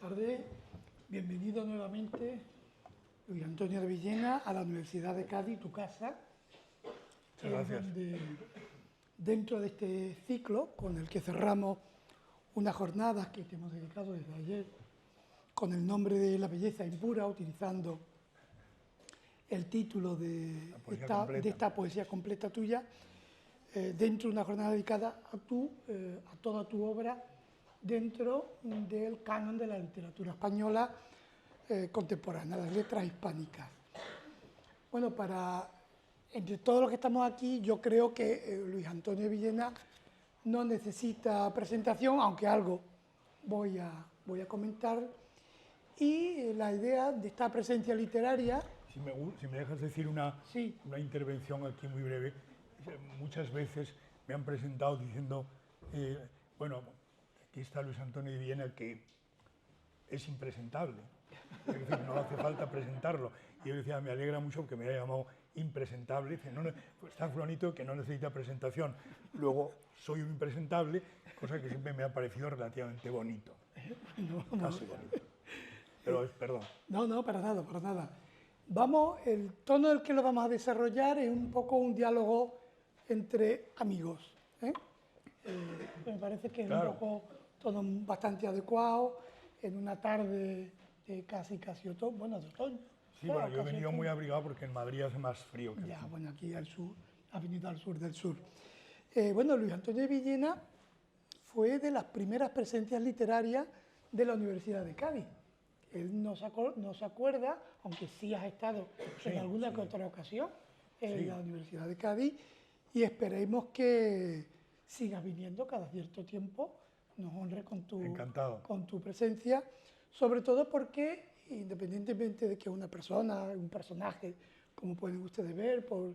tardes. Bienvenido nuevamente, Luis Antonio de Villena, a la Universidad de Cádiz, tu casa. Muchas gracias. Donde, dentro de este ciclo, con el que cerramos unas jornadas que te hemos dedicado desde ayer, con el nombre de La belleza impura, utilizando el título de esta poesía completa tuya, dentro de una jornada dedicada a toda tu obra, dentro del canon de la literatura española contemporánea, las letras hispánicas. Bueno, entre todos los que estamos aquí, yo creo que Luis Antonio de Villena no necesita presentación, aunque algo voy a comentar. Y la idea de esta presencia literaria... Si me dejas decir una intervención aquí muy breve, muchas veces me han presentado diciendo, bueno, aquí está Luis Antonio de Villena, que es impresentable, es decir, no hace falta presentarlo. Y yo decía, me alegra mucho que me haya llamado impresentable, dice, no, pues está fulanito que no necesita presentación. Luego soy un impresentable, cosa que siempre me ha parecido relativamente bonito, casi bonito. Pero, perdón. No, para nada, para nada. El tono del que lo vamos a desarrollar es un poco un diálogo entre amigos. Me parece que es un poco tono bastante adecuado en una tarde de casi otoño, bueno, de otoño. Sí, bueno, yo he venido muy abrigado porque en Madrid hace más frío que ya, aquí. Bueno, aquí al sur, ha venido al sur del sur. Bueno, Luis Antonio de Villena fue de las primeras presencias literarias de la Universidad de Cádiz. Él no se acuerda, aunque sí has estado en alguna que otra ocasión en la Universidad de Cádiz, y esperemos que sigas viniendo cada cierto tiempo, nos honre con tu presencia, sobre todo porque, independientemente de que una persona, un personaje, como pueden ustedes ver, por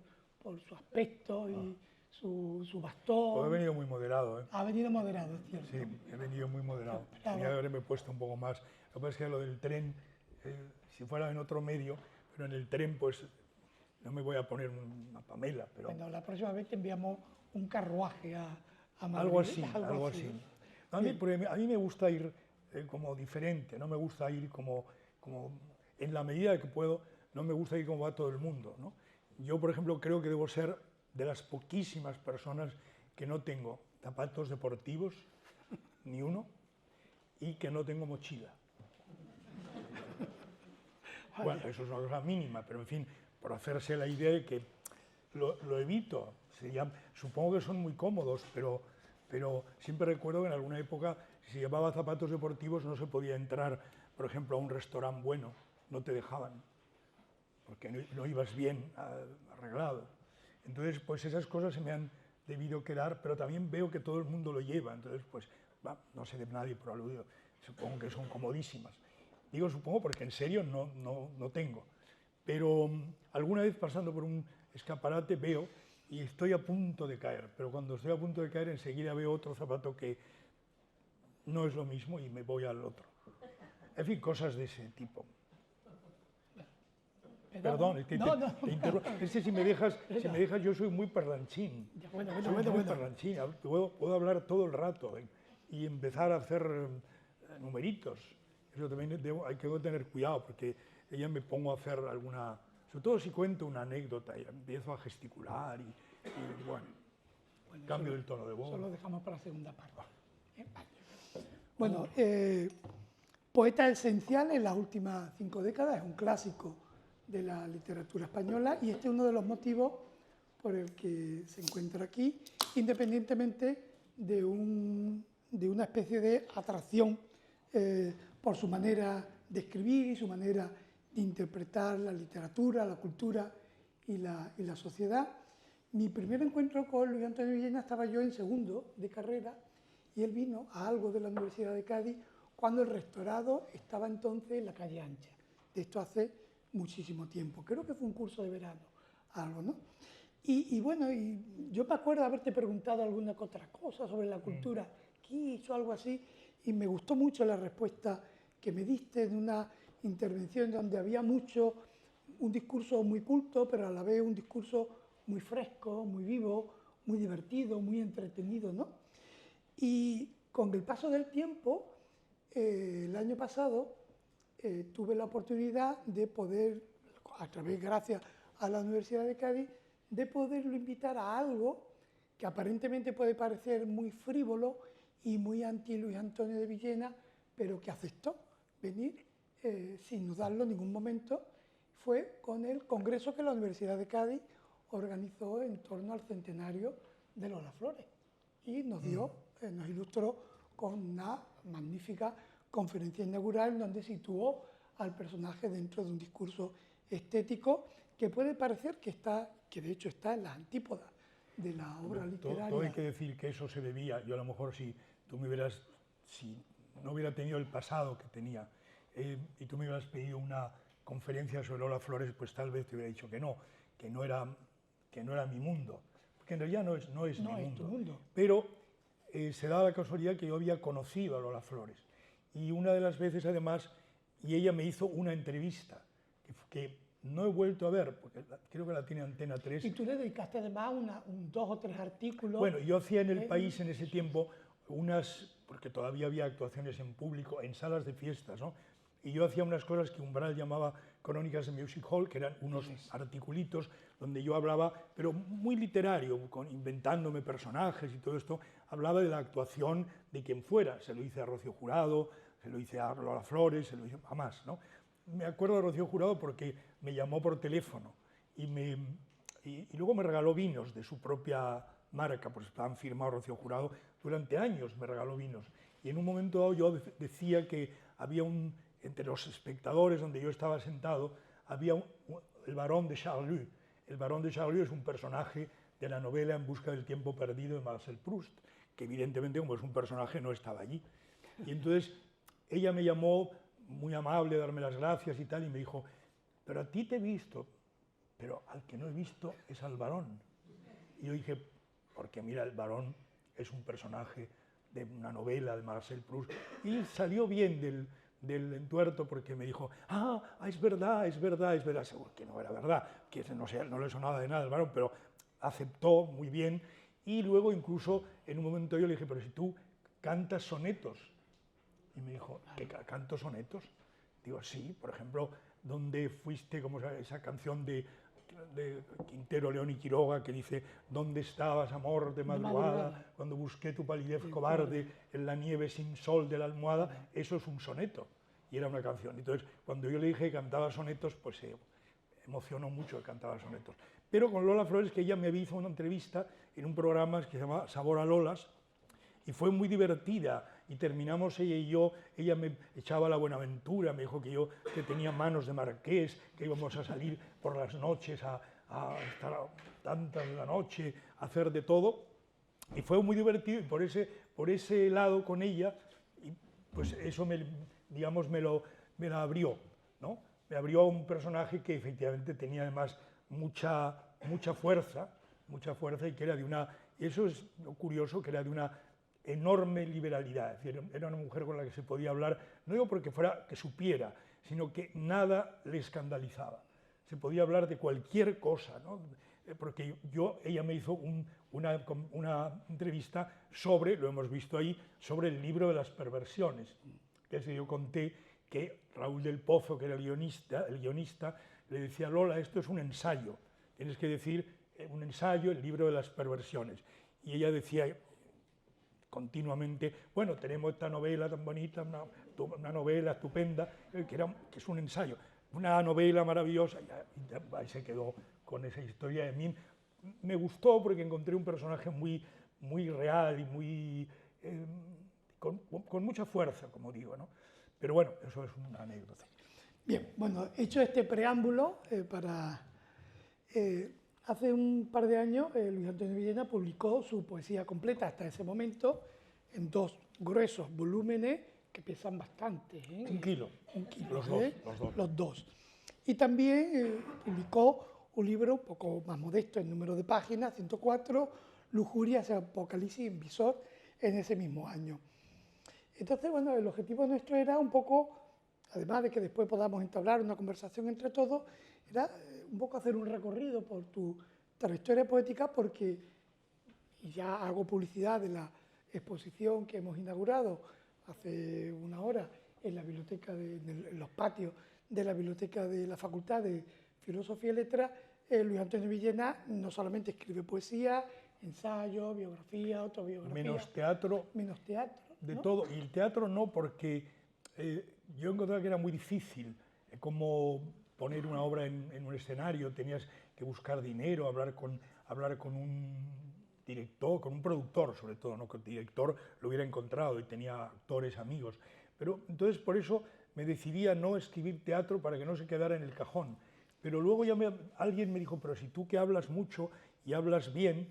su aspecto y su bastón... Pues he venido muy moderado, ¿eh? Ha venido moderado, es cierto. Sí, he venido muy moderado. Tenía que haberme puesto un poco más. Lo que pasa es que lo del tren, si fuera en otro medio, pero en el tren, pues no me voy a poner una Pamela. Pero... Bueno, la próxima vez te enviamos un carruaje a Madrid. Algo así. A mí me gusta ir como diferente, no me gusta ir como en la medida que puedo, no me gusta ir como va todo el mundo, ¿no? Yo, por ejemplo, creo que debo ser de las poquísimas personas que no tengo zapatos deportivos, ni uno, y que no tengo mochila. Bueno, eso es una cosa mínima, pero en fin, por hacerse la idea de que lo evito. Supongo que son muy cómodos, pero siempre recuerdo que en alguna época, si llevaba zapatos deportivos, no se podía entrar, por ejemplo, a un restaurante bueno, no te dejaban, porque no ibas bien arreglado. Entonces, pues esas cosas se me han debido quedar, pero también veo que todo el mundo lo lleva, entonces, pues, no sé de nadie por aludido, supongo que son comodísimas. Digo supongo porque en serio no tengo, pero alguna vez pasando por un escaparate veo y estoy a punto de caer, pero cuando estoy a punto de caer enseguida veo otro zapato que no es lo mismo y me voy al otro. En fin, cosas de ese tipo. Perdón, te interrumpo. Es que si me dejas, yo soy muy parlanchín. Muy parlanchín. Puedo hablar todo el rato y empezar a hacer numeritos. Eso también hay que tener cuidado porque ya me pongo a hacer alguna... Sobre todo si cuento una anécdota y empiezo a gesticular y bueno, cambio el tono de voz. Eso lo dejamos para la segunda parte. Bueno, poeta esencial en las últimas 5 décadas, es un clásico de la literatura española y este es uno de los motivos por el que se encuentra aquí, independientemente de una especie de atracción por su manera de escribir y su manera de interpretar la literatura, la cultura y la sociedad. Mi primer encuentro con Luis Antonio de Villena estaba yo en segundo de carrera y él vino a algo de la Universidad de Cádiz cuando el rectorado estaba entonces en la calle Ancha. De esto hace muchísimo tiempo. Creo que fue un curso de verano, algo, ¿no? Y bueno, yo me acuerdo de haberte preguntado alguna que otra cosa sobre la cultura quiche o algo así, y me gustó mucho la respuesta que me diste en una intervención donde había un discurso muy culto, pero a la vez un discurso muy fresco, muy vivo, muy divertido, muy entretenido, ¿no? Y con el paso del tiempo el año pasado tuve la oportunidad de poder, gracias a la Universidad de Cádiz, de poderlo invitar a algo que aparentemente puede parecer muy frívolo y muy anti Luis Antonio de Villena, pero que aceptó venir sin dudarlo en ningún momento. Fue con el congreso que la Universidad de Cádiz organizó en torno al centenario de Lola Flores y nos ilustró con una magnífica conferencia inaugural donde situó al personaje dentro de un discurso estético que puede parecer que de hecho está en las antípodas de la obra literaria. Todo hay que decir que eso se debía, yo a lo mejor si no hubiera tenido el pasado que tenía y tú me hubieras pedido una conferencia sobre Lola Flores, pues tal vez te hubiera dicho que no era mi mundo, porque en realidad no es mi mundo. Pero se da la casualidad que yo había conocido a Lola Flores y una de las veces además, y ella me hizo una entrevista que no he vuelto a ver, porque creo que la tiene Antena 3. Y tú le dedicaste además 2 o 3 artículos. Bueno, yo hacía en El País en ese tiempo porque todavía había actuaciones en público, en salas de fiestas, ¿no? Y yo hacía unas cosas que Umbral llamaba Crónicas de Music Hall, que eran unos articulitos donde yo hablaba, pero muy literario, inventándome personajes y todo esto, hablaba de la actuación de quien fuera. Se lo hice a Rocío Jurado, se lo hice a Lola Flores, se lo hice a más, ¿no? Me acuerdo de Rocío Jurado porque me llamó por teléfono y luego me regaló vinos de su propia marca, pues estaban firmados Rocío Jurado, durante años me regaló vinos. Y en un momento dado yo decía que había entre los espectadores donde yo estaba sentado, había el barón de Charlus. El barón de Charlus es un personaje de la novela En busca del tiempo perdido de Marcel Proust, que evidentemente como es un personaje no estaba allí. Y entonces ella me llamó muy amable, darme las gracias y tal, y me dijo, pero a ti te he visto, pero al que no he visto es al barón. Y yo dije, porque mira, el barón es un personaje de una novela de Marcel Proust, y salió bien del entuerto porque me dijo, es verdad, seguro que no era verdad, que no le sonaba de nada al barón, pero aceptó muy bien, y luego incluso en un momento yo le dije, pero si tú cantas sonetos, y me dijo, ¿qué canto sonetos? Digo, sí, por ejemplo, ¿dónde fuiste? Como esa canción de Quintero, León y Quiroga, que dice, ¿dónde estabas, amor de madrugada, cuando busqué tu palidez cobarde en la nieve sin sol de la almohada? Eso es un soneto, y era una canción. Entonces, cuando yo le dije que cantaba sonetos, pues se emocionó mucho que cantaba sonetos. Pero con Lola Flores, que ella me hizo una entrevista en un programa que se llama Sabor a Lolas, y fue muy divertida, y terminamos ella y yo, ella me echaba la Buenaventura, me dijo que tenía manos de marqués, que íbamos a salir por las noches a estar tantas de la noche, a hacer de todo, y fue muy divertido, y por ese lado con ella, y pues eso me la abrió, ¿no? Me abrió a un personaje que efectivamente tenía además mucha fuerza, y que era eso es lo curioso, que era de una enorme liberalidad, es decir, era una mujer con la que se podía hablar, no digo porque fuera que supiera, sino que nada le escandalizaba. Se podía hablar de cualquier cosa, ¿no? Porque ella me hizo una entrevista sobre, lo hemos visto ahí, sobre el libro de las perversiones, que es que yo conté que Raúl del Pozo, que era el guionista, le decía, Lola, esto es un ensayo, tienes que decir un ensayo, el libro de las perversiones. Y ella decía continuamente, bueno, tenemos esta novela tan bonita, una novela estupenda, que es un ensayo, una novela maravillosa, y ahí se quedó con esa historia. De mí me gustó porque encontré un personaje muy real y con mucha fuerza, como digo, ¿no? Pero bueno, eso es una anécdota. Bien, bueno, hecho este preámbulo hace un par de años Luis Antonio Villena publicó su poesía completa hasta ese momento en 2 gruesos volúmenes que pesan bastante. Un kilo. Los dos. Y también publicó un libro un poco más modesto en número de páginas, 104, Lujurias y Apocalipsis en Visor, en ese mismo año. Entonces, bueno, el objetivo nuestro era un poco, además de que después podamos entablar una conversación entre todos, era un poco hacer un recorrido por tu trayectoria poética, porque, y ya hago publicidad de la exposición que hemos inaugurado hace una hora en la biblioteca, en los patios de la biblioteca de la Facultad de Filosofía y Letras, Luis Antonio Villena no solamente escribe poesía, ensayo, biografía, autobiografía. Menos teatro. Menos teatro. De ¿no? todo. Y el teatro no, porque yo encontraba que era muy difícil como poner una obra en un escenario. Tenías que buscar dinero, hablar con un director, con un productor sobre todo, ¿no? Que el director lo hubiera encontrado y tenía actores, amigos. Pero entonces por eso me decidí a no escribir teatro para que no se quedara en el cajón. Pero luego ya alguien me dijo, pero si tú que hablas mucho y hablas bien,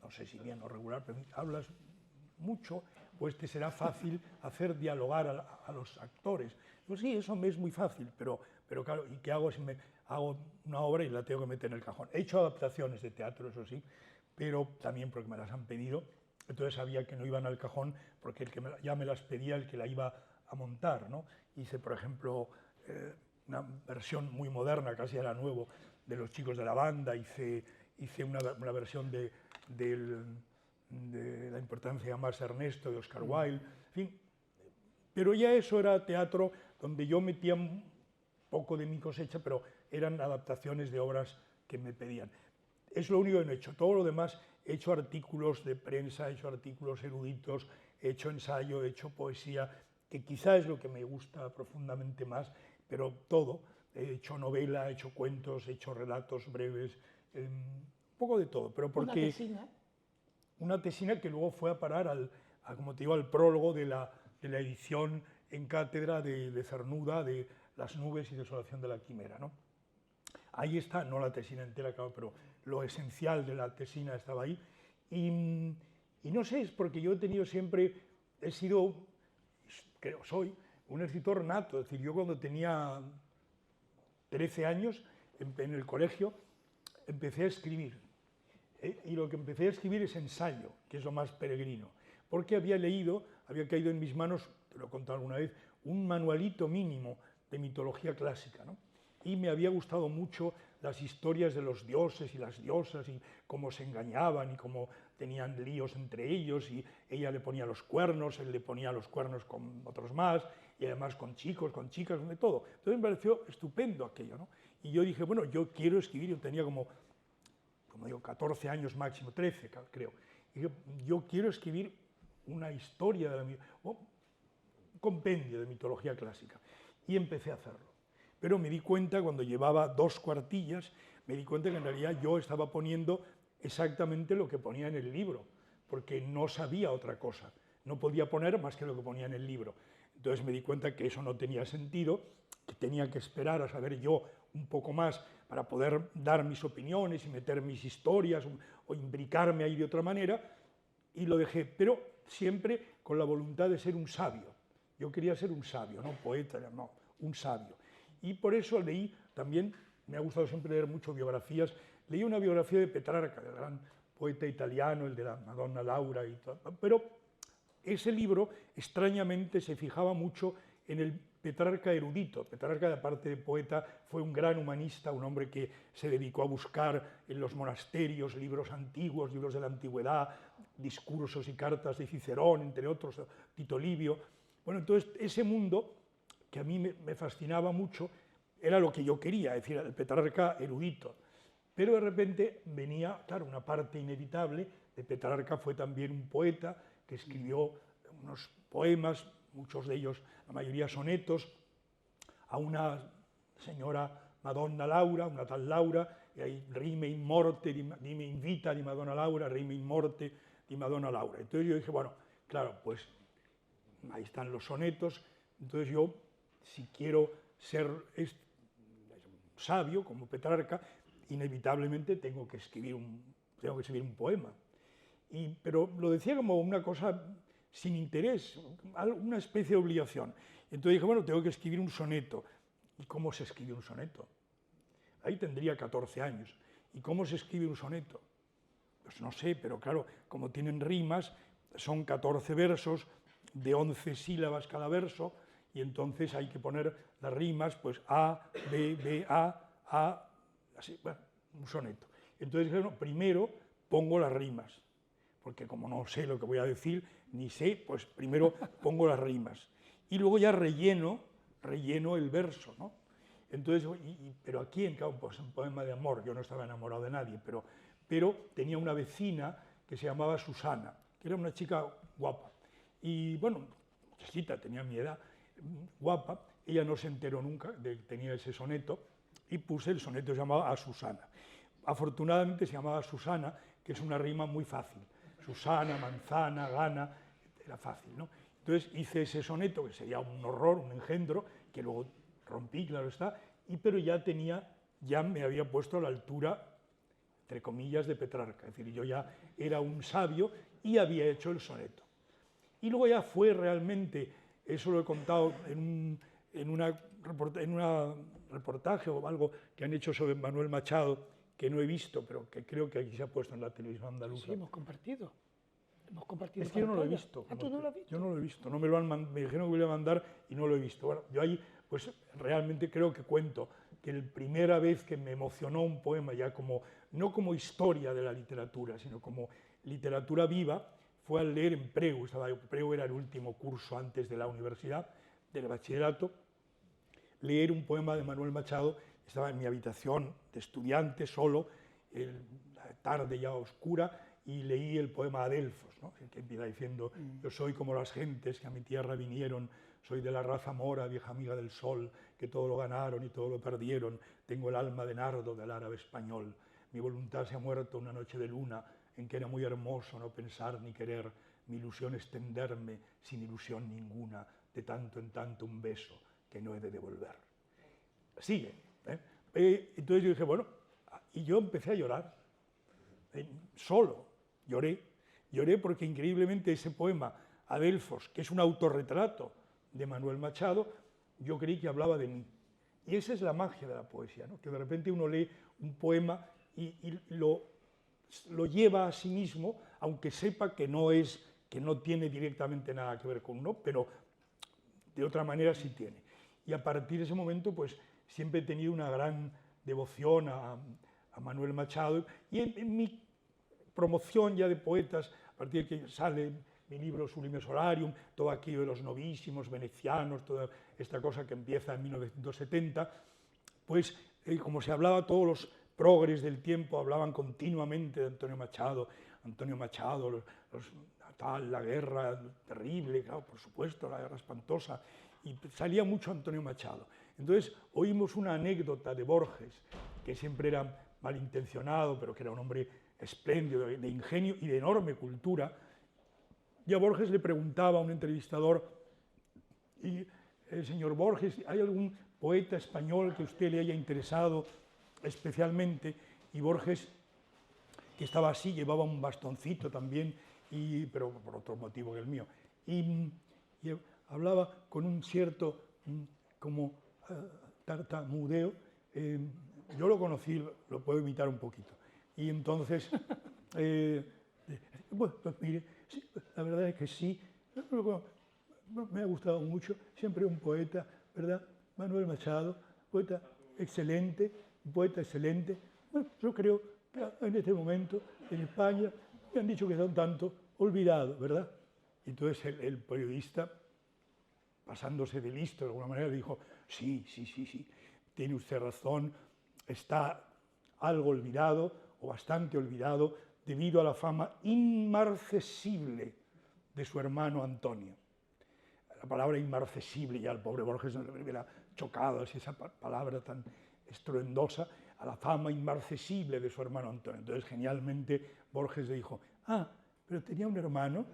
no sé si bien o regular, pero hablas mucho, pues te será fácil hacer dialogar a los actores. Pues sí, eso me es muy fácil, pero claro, ¿y qué hago si me hago una obra y la tengo que meter en el cajón? He hecho adaptaciones de teatro, eso sí, pero también porque me las han pedido, entonces sabía que no iban al cajón porque el que ya me las pedía, el que la iba a montar, ¿no? Hice, por ejemplo, una versión muy moderna, casi era nuevo, de Los chicos de la banda, hice una versión de la importancia de llamarse Ernesto, de Oscar Wilde, en fin. Pero ya eso era teatro donde yo metía un poco de mi cosecha, pero eran adaptaciones de obras que me pedían. Es lo único que no he hecho. Todo lo demás, he hecho artículos de prensa, he hecho artículos eruditos, he hecho ensayo, he hecho poesía, que quizá es lo que me gusta profundamente más, pero todo. He hecho novela, he hecho cuentos, he hecho relatos breves, un poco de todo. Pero porque una tesina. Una tesina que luego fue a parar como te digo, al prólogo de la edición en cátedra de Cernuda, de Las nubes y desolación de la quimera, ¿no? Ahí está, no la tesina entera, claro, pero lo esencial de la tesina estaba ahí. Y no sé, es porque yo he tenido siempre, soy un escritor nato. Es decir, yo cuando tenía 13 años, en el colegio, empecé a escribir. Y lo que empecé a escribir es ensayo, que es lo más peregrino, porque había caído en mis manos, te lo he contado alguna vez, un manualito mínimo de mitología clásica, ¿no? Y me había gustado mucho las historias de los dioses y las diosas y cómo se engañaban y cómo tenían líos entre ellos y ella le ponía los cuernos, él le ponía los cuernos con otros más y además con chicos, con chicas, de todo. Entonces me pareció estupendo aquello, ¿no? Y yo dije, bueno, yo quiero escribir, yo tenía como digo, 14 años máximo, 13 creo. Y yo quiero escribir una historia un compendio de mitología clásica. Y empecé a hacerlo. Pero me di cuenta, cuando llevaba 2 cuartillas, me di cuenta que en realidad yo estaba poniendo exactamente lo que ponía en el libro, porque no sabía otra cosa. No podía poner más que lo que ponía en el libro. Entonces me di cuenta que eso no tenía sentido, que tenía que esperar a saber yo un poco más para poder dar mis opiniones y meter mis historias o imbricarme ahí de otra manera, y lo dejé, pero siempre con la voluntad de ser un sabio. Yo quería ser un sabio, no poeta, no, un sabio. Y por eso leí también, me ha gustado siempre leer mucho biografías, leí una biografía de Petrarca, el gran poeta italiano, el de la Madonna Laura y todo, pero ese libro extrañamente se fijaba mucho en el Petrarca erudito. Petrarca, aparte de poeta, fue un gran humanista, un hombre que se dedicó a buscar en los monasterios libros antiguos, libros de la antigüedad, discursos y cartas de Cicerón, entre otros, Tito Livio. Bueno, entonces ese mundo, que a mí me fascinaba mucho, era lo que yo quería, es decir, el Petrarca erudito. Pero de repente venía, claro, una parte inevitable. De Petrarca fue también un poeta que escribió unos poemas, muchos de ellos, la mayoría sonetos, a una señora Madonna Laura, una tal Laura, y hay rime in morte di me invita di Madonna Laura, rime in morte di Madonna Laura. Entonces yo dije, bueno, claro, pues ahí están los sonetos, entonces yo, si quiero ser sabio como Petrarca, inevitablemente tengo que escribir un poema. Pero lo decía como una cosa sin interés, una especie de obligación. Entonces dije, bueno, tengo que escribir un soneto. ¿Y cómo se escribe un soneto? Ahí tendría 14 años. ¿Y cómo se escribe un soneto? Pues no sé, pero claro, como tienen rimas, son 14 versos, de 11 sílabas cada verso, y entonces hay que poner las rimas, pues A, B, B, A, así, bueno, un soneto. Entonces, bueno, primero pongo las rimas. porque como no sé lo que voy a decir, ni sé, pues primero pongo las rimas. Y luego ya relleno el verso, ¿no? Entonces, pero aquí en cabo, pues un poema de amor, yo no estaba enamorado de nadie, pero tenía una vecina que se llamaba Susana, que era una chica guapa. Y bueno, muchachita, tenía mi edad, guapa, ella no se enteró nunca de que tenía ese soneto, y puse el soneto, se llamaba A Susana. Afortunadamente se llamaba Susana, que es una rima muy fácil. Susana, manzana, gana, era fácil, ¿no? Entonces hice ese soneto, que sería un horror, un engendro, que luego rompí, claro está, pero ya me había puesto a la altura, entre comillas, de Petrarca. Es decir, yo ya era un sabio y había hecho el soneto. Y luego ya fue realmente, eso lo he contado en un reportaje o algo que han hecho sobre Manuel Machado, que no he visto, pero que creo que aquí se ha puesto en la televisión andaluza. Sí, hemos compartido. Es que yo no lo he visto. ¿Ah, tú no lo has visto? Yo no lo he visto. No me dijeron que me lo iban a mandar y no lo he visto. Bueno, yo ahí, pues realmente creo que cuento que la primera vez que me emocionó un poema, ya no como historia de la literatura, sino como literatura viva, fue al leer en Preu. Preu era el último curso antes de la universidad, del bachillerato, leer un poema de Manuel Machado. Estaba en mi habitación de estudiante, solo, la tarde ya oscura, y leí el poema Adelfos, ¿no? Que empieza diciendo: yo soy como las gentes que a mi tierra vinieron, soy de la raza mora, vieja amiga del sol, que todo lo ganaron y todo lo perdieron, tengo el alma de nardo del árabe español, mi voluntad se ha muerto una noche de luna, en que era muy hermoso no pensar ni querer, mi ilusión es tenderme sin ilusión ninguna, de tanto en tanto un beso que no he de devolver. Sigue. Entonces yo dije, bueno, y yo empecé a llorar, solo, lloré porque increíblemente ese poema, Adelfos, que es un autorretrato de Manuel Machado, yo creí que hablaba de mí. Y esa es la magia de la poesía, ¿no? Que de repente uno lee un poema y lo lleva a sí mismo, aunque sepa que no tiene directamente nada que ver con uno, pero de otra manera sí tiene. Y a partir de ese momento, pues siempre he tenido una gran devoción a Manuel Machado, y en mi promoción ya de poetas, a partir de que sale mi libro Sublime Solarium, todo aquello de los novísimos venecianos, toda esta cosa que empieza en 1970, pues como se hablaba, todos los progres del tiempo hablaban continuamente de Antonio Machado, la guerra terrible, claro, por supuesto, la guerra espantosa, y salía mucho Antonio Machado. Entonces oímos una anécdota de Borges, que siempre era malintencionado, pero que era un hombre espléndido, de ingenio y de enorme cultura, y a Borges le preguntaba a un entrevistador: y el señor Borges, ¿hay algún poeta español que a usted le haya interesado especialmente? Y Borges, que estaba así, llevaba un bastoncito también, pero por otro motivo que el mío, y hablaba con un cierto como tartamudeo. Yo lo conocí, lo puedo imitar un poquito, y entonces bueno, pues mire, sí, la verdad es que sí, me ha gustado mucho, siempre un poeta, ¿verdad? Manuel Machado, poeta excelente, un poeta excelente. Bueno, yo creo que en este momento en España me han dicho que está un tanto olvidado, ¿verdad? Y entonces el periodista, pasándose de listo de alguna manera, dijo: sí, tiene usted razón, está algo olvidado o bastante olvidado debido a la fama inmarcesible de su hermano Antonio. La palabra inmarcesible, ya el pobre Borges no le hubiera chocado, así esa palabra tan estruendosa, a la fama inmarcesible de su hermano Antonio. Entonces, genialmente, Borges le dijo: ah, pero tenía un hermano.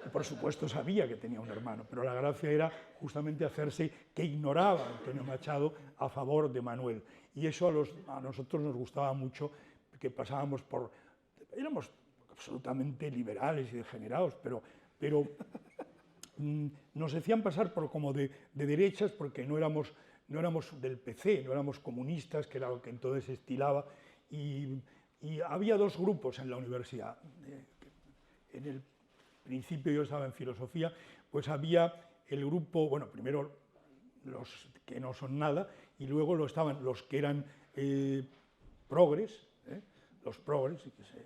Y por supuesto sabía que tenía un hermano, pero la gracia era justamente hacerse que ignoraba a Antonio Machado a favor de Manuel. Y eso a nosotros nos gustaba mucho, porque éramos absolutamente liberales y degenerados, pero nos hacían pasar por como de derechas, porque no éramos del PC, no éramos comunistas, que era lo que entonces se estilaba, y había dos grupos en la universidad. En el principio yo estaba en filosofía, pues había el grupo, bueno, primero los que no son nada, y luego estaban los que eran progres, los progres,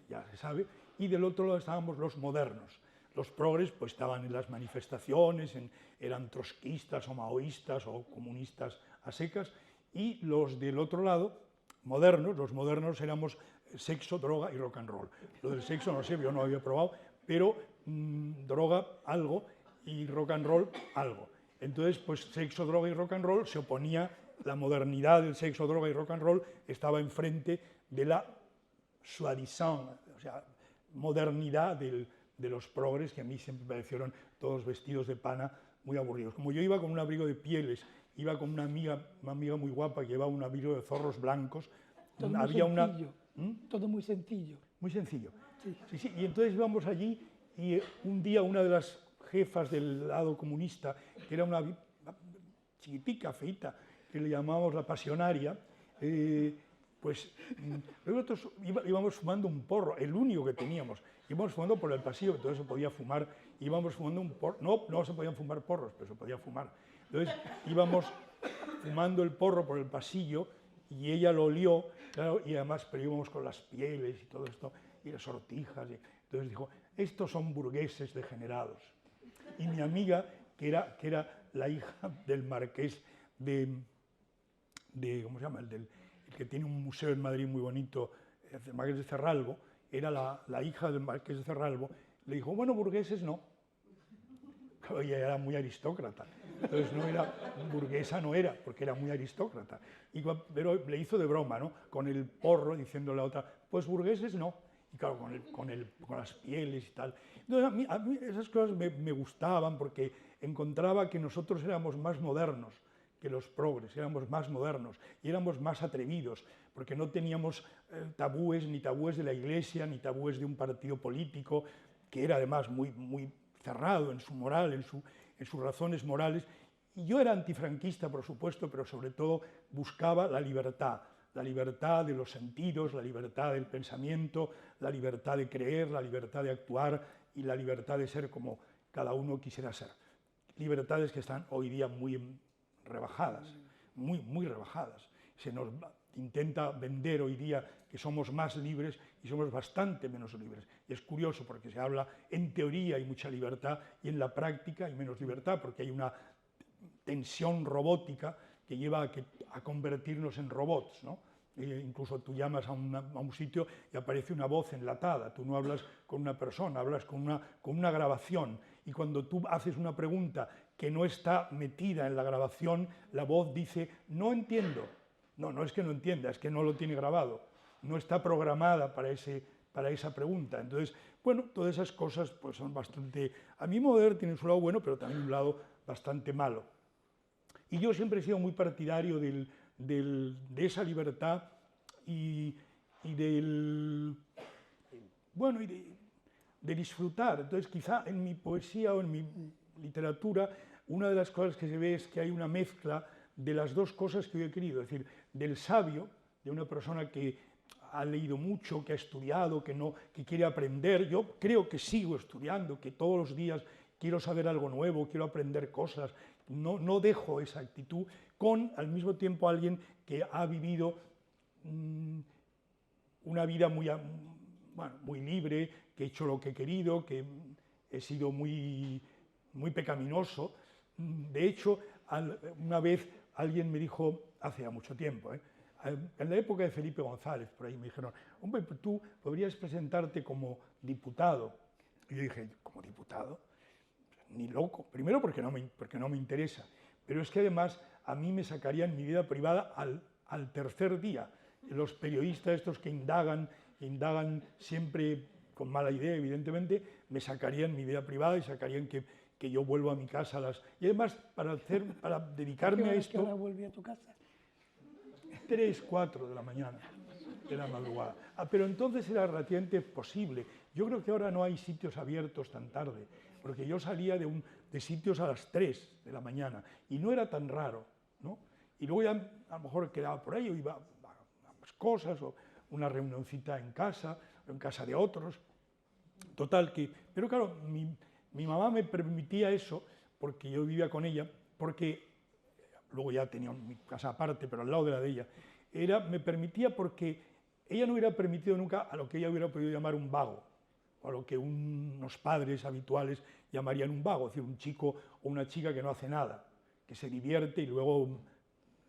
ya se sabe, y del otro lado estábamos los modernos. Los progres pues estaban en las manifestaciones, eran trotskistas o maoístas o comunistas a secas, y los del otro lado, modernos, los modernos éramos sexo, droga y rock and roll. Lo del sexo no sé, yo no había probado, pero droga algo y rock and roll algo. Entonces, pues sexo, droga y rock and roll se oponía, la modernidad del sexo, droga y rock and roll estaba enfrente de la soi-disant, o sea, modernidad de los progres, que a mí siempre me parecieron todos vestidos de pana muy aburridos. Como yo iba con un abrigo de pieles, iba con una amiga muy guapa que llevaba un abrigo de zorros blancos, Todo había muy sencillo, todo muy sencillo. Muy sencillo. Sí. Sí, sí. Y entonces íbamos allí y un día una de las jefas del lado comunista, que era una chiquitica, feita, que le llamábamos la pasionaria, pues nosotros íbamos fumando un porro, el único que teníamos. Íbamos fumando por el pasillo, entonces se podía fumar, íbamos fumando un porro, no se podían fumar porros, pero se podía fumar. Entonces íbamos fumando el porro por el pasillo y ella lo olió, claro, y además pero íbamos con las pieles y todo esto, y las sortijas, y entonces dijo, estos son burgueses degenerados. Y mi amiga, que era la hija del marqués de ¿cómo se llama? El que tiene un museo en Madrid muy bonito, el marqués de Cerralbo, era la hija del marqués de Cerralbo, le dijo, bueno, burgueses no. Claro, ella era muy aristócrata, entonces no era, burguesa no era, porque era muy aristócrata. Pero le hizo de broma, ¿no? Con el porro, diciéndole a la otra, pues burgueses no. Y claro, con las pieles y tal. Entonces a mí esas cosas me gustaban porque encontraba que nosotros éramos más modernos que los progres, éramos más modernos y éramos más atrevidos, porque no teníamos tabúes, ni tabúes de la Iglesia, ni tabúes de un partido político, que era además muy cerrado en su moral, en sus razones morales. Y yo era antifranquista, por supuesto, pero sobre todo buscaba la libertad de los sentidos, la libertad del pensamiento, la libertad de creer, la libertad de actuar y la libertad de ser como cada uno quisiera ser. Libertades que están hoy día muy rebajadas, muy rebajadas. Se nos intenta vender hoy día que somos más libres y somos bastante menos libres. Y es curioso porque se habla, en teoría hay mucha libertad y en la práctica hay menos libertad porque hay una tensión robótica que lleva a convertirnos en robots, ¿no? Incluso tú llamas a un sitio y aparece una voz enlatada, tú no hablas con una persona, hablas con una grabación, y cuando tú haces una pregunta que no está metida en la grabación, la voz dice, no entiendo. No es que no entienda, es que no lo tiene grabado, no está programada para esa pregunta. Entonces, bueno, todas esas cosas pues son bastante... A mí Moder tiene su lado bueno, pero también un lado bastante malo. Y yo siempre he sido muy partidario de esa libertad y de disfrutar. Entonces, quizá en mi poesía o en mi literatura, una de las cosas que se ve es que hay una mezcla de las dos cosas que yo he querido, es decir, del sabio, de una persona que ha leído mucho, que ha estudiado, que quiere aprender. Yo creo que sigo estudiando, que todos los días quiero saber algo nuevo, quiero aprender cosas. No dejo esa actitud, con al mismo tiempo alguien que ha vivido una vida muy libre, que he hecho lo que he querido, que he sido muy pecaminoso. De hecho, una vez alguien me dijo, hace ya mucho tiempo, en la época de Felipe González, por ahí me dijeron, hombre, tú podrías presentarte como diputado. Y yo dije, ¿como diputado? Ni loco. Primero porque no me interesa, pero es que además a mí me sacarían mi vida privada al tercer día. Los periodistas estos que indagan siempre con mala idea, evidentemente, me sacarían mi vida privada y sacarían que yo vuelvo a mi casa y además para dedicarme a esto... ¿A qué hora vuelve a tu casa? 3, 4 de la mañana, de la madrugada. Pero entonces era relativamente posible. Yo creo que ahora no hay sitios abiertos tan tarde, porque yo salía de sitios a las 3 de la mañana y no era tan raro, ¿no? Y luego ya a lo mejor quedaba por ahí o iba a más cosas o una reunioncita en casa o en casa de otros. Total que... Pero claro, mi mamá me permitía eso porque yo vivía con ella, porque luego ya tenía mi casa aparte, pero al lado de la de ella, me permitía porque ella no hubiera permitido nunca a lo que ella hubiera podido llamar un vago. o lo que unos padres habituales llamarían un vago, es decir, un chico o una chica que no hace nada, que se divierte y luego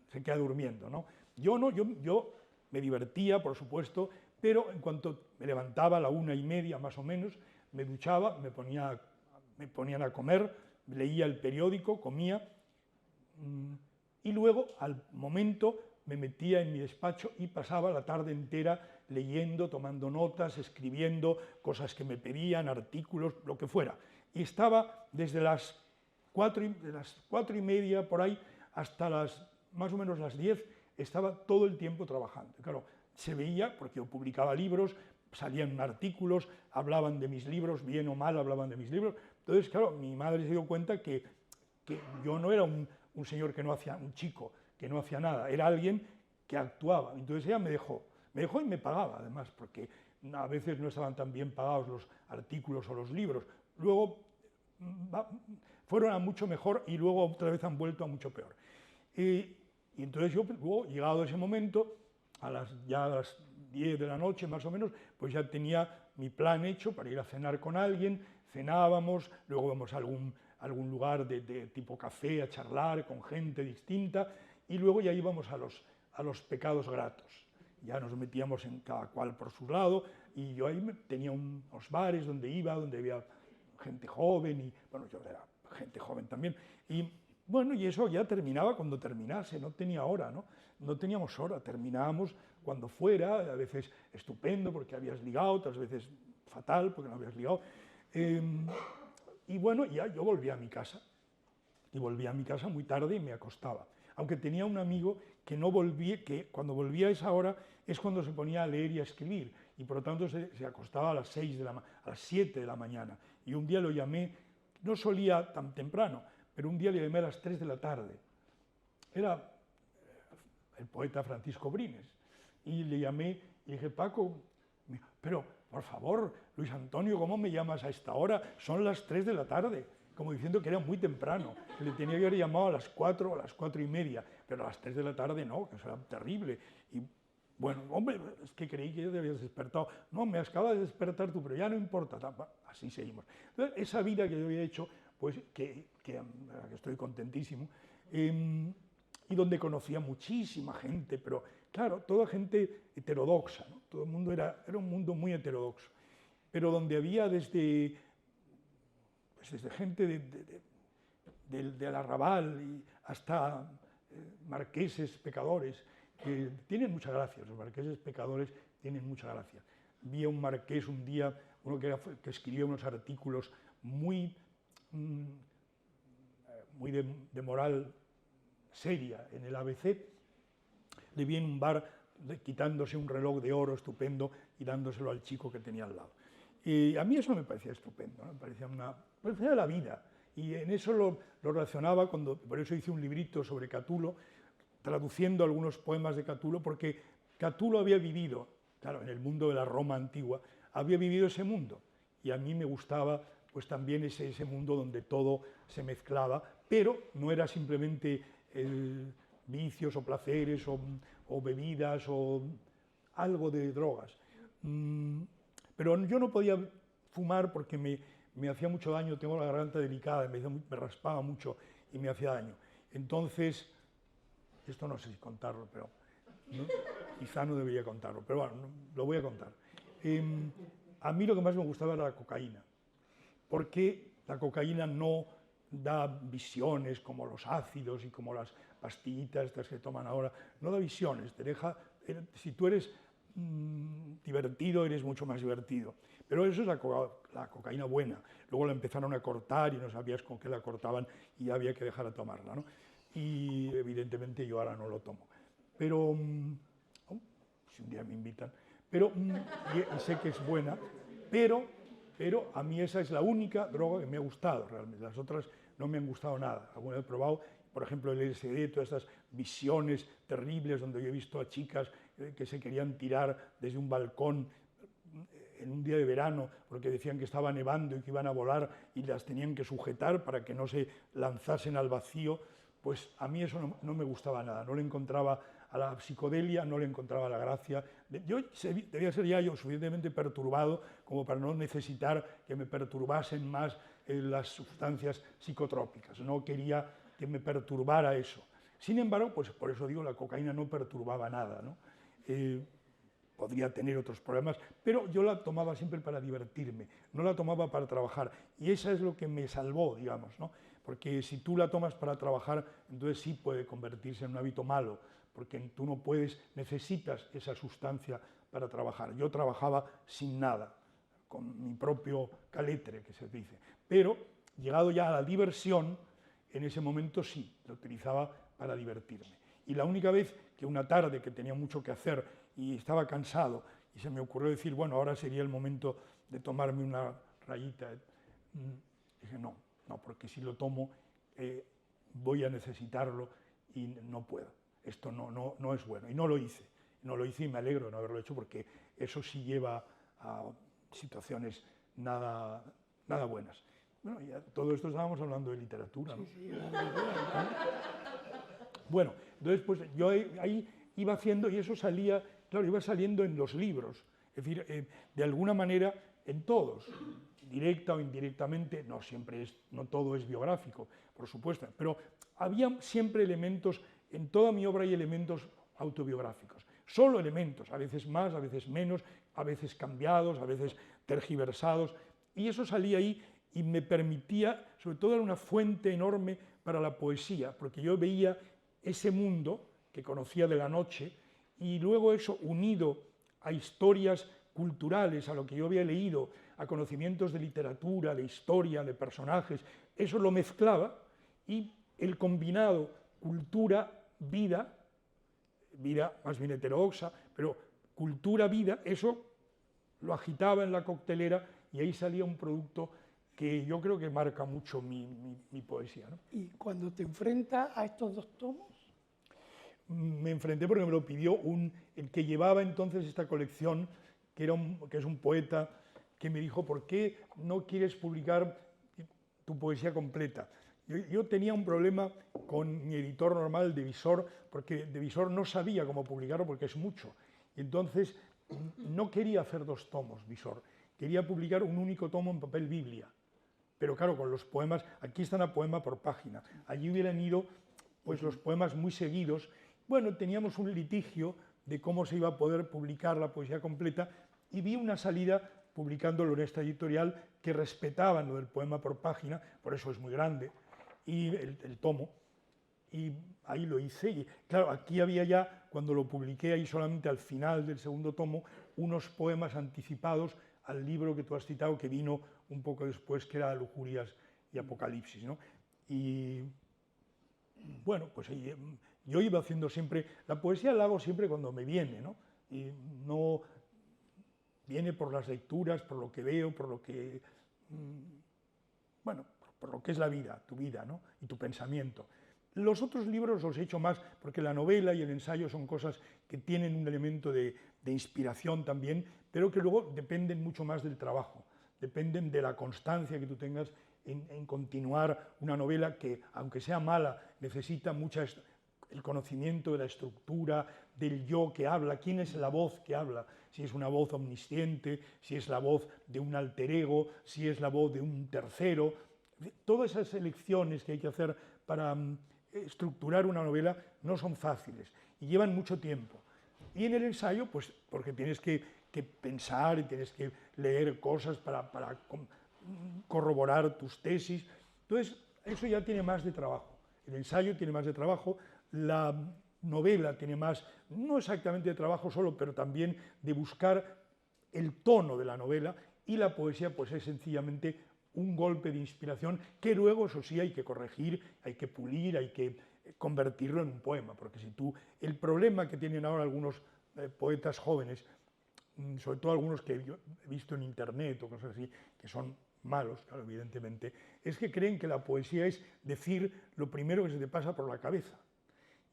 se queda durmiendo, ¿no? Yo no, yo me divertía, por supuesto, pero en cuanto me levantaba a la 1:30 más o menos, me duchaba, me ponían a comer, leía el periódico, comía, y luego al momento me metía en mi despacho y pasaba la tarde entera leyendo, tomando notas, escribiendo cosas que me pedían, artículos, lo que fuera. Y estaba desde las 4:30 por ahí hasta más o menos las 10, estaba todo el tiempo trabajando. Claro, se veía, porque yo publicaba libros, salían artículos, hablaban de mis libros, bien o mal hablaban de mis libros. Entonces, claro, mi madre se dio cuenta que yo no era un señor que no hacía, un chico que no hacía nada, era alguien que actuaba. Entonces ella me dejó y me pagaba además, porque a veces no estaban tan bien pagados los artículos o los libros. Luego fueron a mucho mejor y luego otra vez han vuelto a mucho peor. Y entonces yo, luego, llegado ese momento, ya a las 10 de la noche más o menos, pues ya tenía mi plan hecho para ir a cenar con alguien, cenábamos, luego íbamos a algún lugar de tipo café a charlar con gente distinta, y luego ya íbamos a los pecados gratos. Ya nos metíamos en cada cual por su lado, y yo ahí tenía unos bares donde iba, donde había gente joven, y bueno, yo era gente joven también, y bueno, y eso ya terminaba cuando terminase, no tenía hora, ¿no? No teníamos hora, terminábamos cuando fuera, a veces estupendo porque habías ligado, otras veces fatal porque no habías ligado. Y bueno, ya yo volvía a mi casa, y volvía a mi casa muy tarde y me acostaba. Aunque tenía un amigo que no volvía, que cuando volvía a esa hora es cuando se ponía a leer y a escribir, y por lo tanto se acostaba a las 7 de la mañana. Y un día lo llamé, no solía tan temprano, pero un día le llamé a las 3 de la tarde. Era el poeta Francisco Brines. Y le llamé y dije, Paco, pero por favor, Luis Antonio, ¿cómo me llamas a esta hora? Son las 3 de la tarde. Como diciendo que era muy temprano. Le tenía que haber llamado a las 4 o a las 4:30, pero a las 3 de la tarde no, que eso era terrible. Y bueno, hombre, es que creí que ya te habías despertado. No, me acabas de despertar tú, pero ya no importa. Así seguimos. Entonces, esa vida que yo había hecho, pues que estoy contentísimo, y donde conocía muchísima gente, pero claro, toda gente heterodoxa, ¿no? Todo el mundo era un mundo muy heterodoxo, pero donde había desde gente del arrabal y hasta marqueses pecadores, que tienen mucha gracia, los marqueses pecadores tienen mucha gracia. Vi a un marqués un día, uno que escribía unos artículos muy de moral seria en el ABC, le vi en un bar quitándose un reloj de oro estupendo y dándoselo al chico que tenía al lado. Y a mí eso me parecía estupendo, ¿no? Me parecía la vida, y en eso lo relacionaba, por eso hice un librito sobre Catulo, traduciendo algunos poemas de Catulo, porque Catulo había vivido, claro, en el mundo de la Roma antigua, había vivido ese mundo, y a mí me gustaba pues también ese mundo donde todo se mezclaba, pero no era simplemente vicios o placeres o bebidas o algo de drogas. Pero yo no podía fumar porque me hacía mucho daño, tengo la garganta delicada, me raspaba mucho y me hacía daño. Entonces, esto no sé si contarlo, pero quizá no debería contarlo, pero bueno, lo voy a contar. A mí lo que más me gustaba era la cocaína, porque la cocaína no da visiones como los ácidos y como las pastillitas estas que toman ahora, no da visiones, te deja, si tú eres divertido, eres mucho más divertido. Pero eso es la cocaína buena. Luego la empezaron a cortar y no sabías con qué la cortaban y había que dejar de tomarla, ¿no? Y evidentemente yo ahora no lo tomo. Pero, si un día me invitan, pero, y sé que es buena, pero a mí esa es la única droga que me ha gustado realmente. Las otras no me han gustado nada. Alguna vez he probado, por ejemplo, el LSD, todas estas visiones terribles donde yo he visto a chicas que se querían tirar desde un balcón en un día de verano porque decían que estaba nevando y que iban a volar y las tenían que sujetar para que no se lanzasen al vacío. Pues a mí eso no me gustaba nada, no le encontraba a la psicodelia no le encontraba la gracia. Yo debía ser ya yo suficientemente perturbado como para no necesitar que me perturbasen más las sustancias psicotrópicas. No quería que me perturbara eso. Sin embargo, pues por eso digo, la cocaína no perturbaba nada, ¿no? Podría tener otros problemas, pero yo la tomaba siempre para divertirme, no la tomaba para trabajar. Y eso es lo que me salvó, digamos, ¿no? Porque si tú la tomas para trabajar, entonces sí puede convertirse en un hábito malo, porque tú no puedes, necesitas esa sustancia para trabajar. Yo trabajaba sin nada, con mi propio caletre, que se dice. Pero, llegado ya a la diversión, en ese momento sí, lo utilizaba para divertirme. Y la única vez que una tarde que tenía mucho que hacer y estaba cansado y se me ocurrió decir, bueno, ahora sería el momento de tomarme una rayita, dije, no, porque si lo tomo voy a necesitarlo y no puedo. Esto no es bueno. Y no lo hice. No lo hice y me alegro de no haberlo hecho porque eso sí lleva a situaciones nada buenas. Bueno, ya todo esto estábamos hablando de literatura, ¿no? Sí, Bueno, entonces pues yo ahí iba haciendo y eso salía, claro, iba saliendo en los libros, es decir, de alguna manera en todos, directa o indirectamente, no todo es biográfico, por supuesto, pero había siempre elementos, en toda mi obra hay elementos autobiográficos, solo elementos, a veces más, a veces menos, a veces cambiados, a veces tergiversados, y eso salía ahí y me permitía, sobre todo era una fuente enorme para la poesía, porque yo veía ese mundo que conocía de la noche y luego eso unido a historias culturales, a lo que yo había leído, a conocimientos de literatura, de historia, de personajes, eso lo mezclaba y el combinado cultura-vida, vida más bien heterodoxa, pero cultura-vida, eso lo agitaba en la coctelera y ahí salía un producto que yo creo que marca mucho mi poesía, ¿no? Y cuando te enfrentas a estos dos tomos, me enfrenté porque me lo pidió el que llevaba entonces esta colección, que es un poeta, que me dijo, ¿por qué no quieres publicar tu poesía completa? Yo tenía un problema con mi editor normal de Visor, porque de Visor no sabía cómo publicarlo porque es mucho. Y entonces no quería hacer 2 tomos, Visor. Quería publicar un único tomo en papel Biblia. Pero claro, con los poemas, aquí están a poema por página. Allí hubieran ido pues, los poemas muy seguidos. Bueno, teníamos un litigio de cómo se iba a poder publicar la poesía completa y vi una salida publicándolo en esta editorial que respetaban lo del poema por página, por eso es muy grande, y el tomo. Y ahí lo hice. Y claro, aquí había ya, cuando lo publiqué ahí solamente al final del segundo tomo, unos poemas anticipados al libro que tú has citado, que vino un poco después, que era Lujurias y Apocalipsis, ¿no? Y bueno, pues yo iba haciendo siempre, la poesía la hago siempre cuando me viene, ¿no? Y no viene por las lecturas, por lo que veo, por lo que, bueno, por lo que es la vida, tu vida, ¿no? Y tu pensamiento. Los otros libros los he hecho más porque la novela y el ensayo son cosas que tienen un elemento de inspiración también, pero que luego dependen mucho más del trabajo, dependen de la constancia que tú tengas en continuar una novela que, aunque sea mala, necesita mucho el conocimiento de la estructura, del yo que habla, quién es la voz que habla, si es una voz omnisciente, si es la voz de un alter ego, si es la voz de un tercero. Todas esas elecciones que hay que hacer para estructurar una novela no son fáciles y llevan mucho tiempo. Y en el ensayo, pues porque tienes que pensar y tienes que leer cosas para corroborar tus tesis. Entonces, eso ya tiene más de trabajo. El ensayo tiene más de trabajo, la novela tiene más, no exactamente de trabajo solo, pero también de buscar el tono de la novela, y la poesía pues es sencillamente un golpe de inspiración que luego, eso sí, hay que corregir, hay que pulir, hay que convertirlo en un poema, porque si tú, el problema que tienen ahora algunos poetas jóvenes, sobre todo algunos que yo he visto en internet o cosas así, que son malos, claro, evidentemente, es que creen que la poesía es decir lo primero que se te pasa por la cabeza.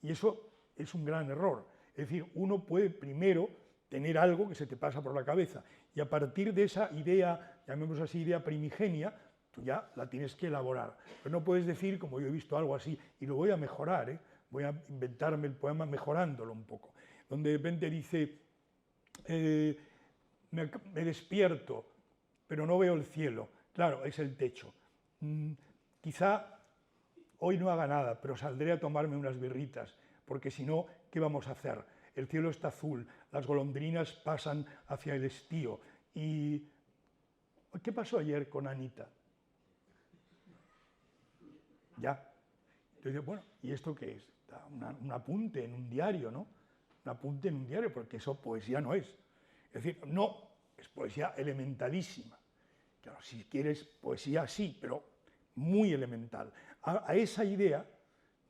Y eso es un gran error. Es decir, uno puede primero tener algo que se te pasa por la cabeza y a partir de esa idea, llamémoslo así, idea primigenia, tú ya la tienes que elaborar. Pero no puedes decir, como yo he visto algo así, y lo voy a mejorar, voy a inventarme el poema mejorándolo un poco, donde de repente dice, me despierto, pero no veo el cielo. Claro, es el techo. Quizá hoy no haga nada, pero saldré a tomarme unas birritas, porque si no, ¿qué vamos a hacer? El cielo está azul, las golondrinas pasan hacia el estío. ¿Y qué pasó ayer con Anita? Ya. Entonces, bueno, ¿y esto qué es? Un apunte en un diario, ¿no? Un apunte en un diario, porque eso poesía no es. Es decir, no, es poesía elementalísima. Claro, si quieres poesía, sí, pero muy elemental. A esa idea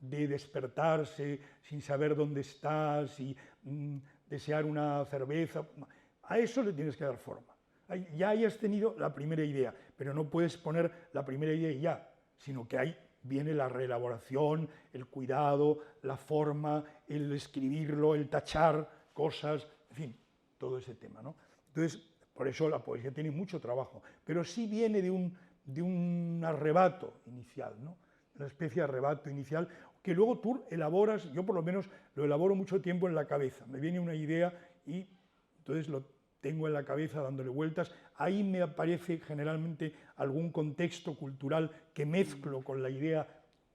de despertarse sin saber dónde estás y desear una cerveza, a eso le tienes que dar forma. Ya hayas tenido la primera idea, pero no puedes poner la primera idea y ya, sino que ahí viene la reelaboración, el cuidado, la forma, el escribirlo, el tachar cosas, en fin, todo ese tema, ¿no? Entonces, por eso la poesía tiene mucho trabajo, pero sí viene de un arrebato inicial, ¿no? Una especie de arrebato inicial que luego tú elaboras, yo por lo menos lo elaboro mucho tiempo en la cabeza, me viene una idea y entonces lo tengo en la cabeza dándole vueltas, ahí me aparece generalmente algún contexto cultural que mezclo con la idea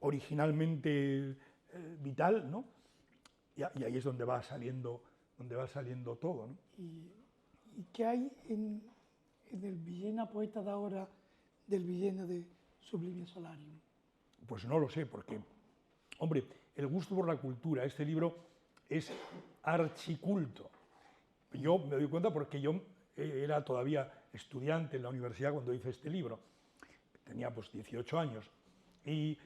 originalmente vital, ¿no? Y ahí es donde va saliendo todo, ¿no? ¿Y qué hay en el Villena poeta de ahora del Villena de Sublimio Solarium? Pues no lo sé, porque, hombre, el gusto por la cultura, este libro es archiculto. Yo me doy cuenta porque yo era todavía estudiante en la universidad cuando hice este libro. Tenía pues 18 años. Y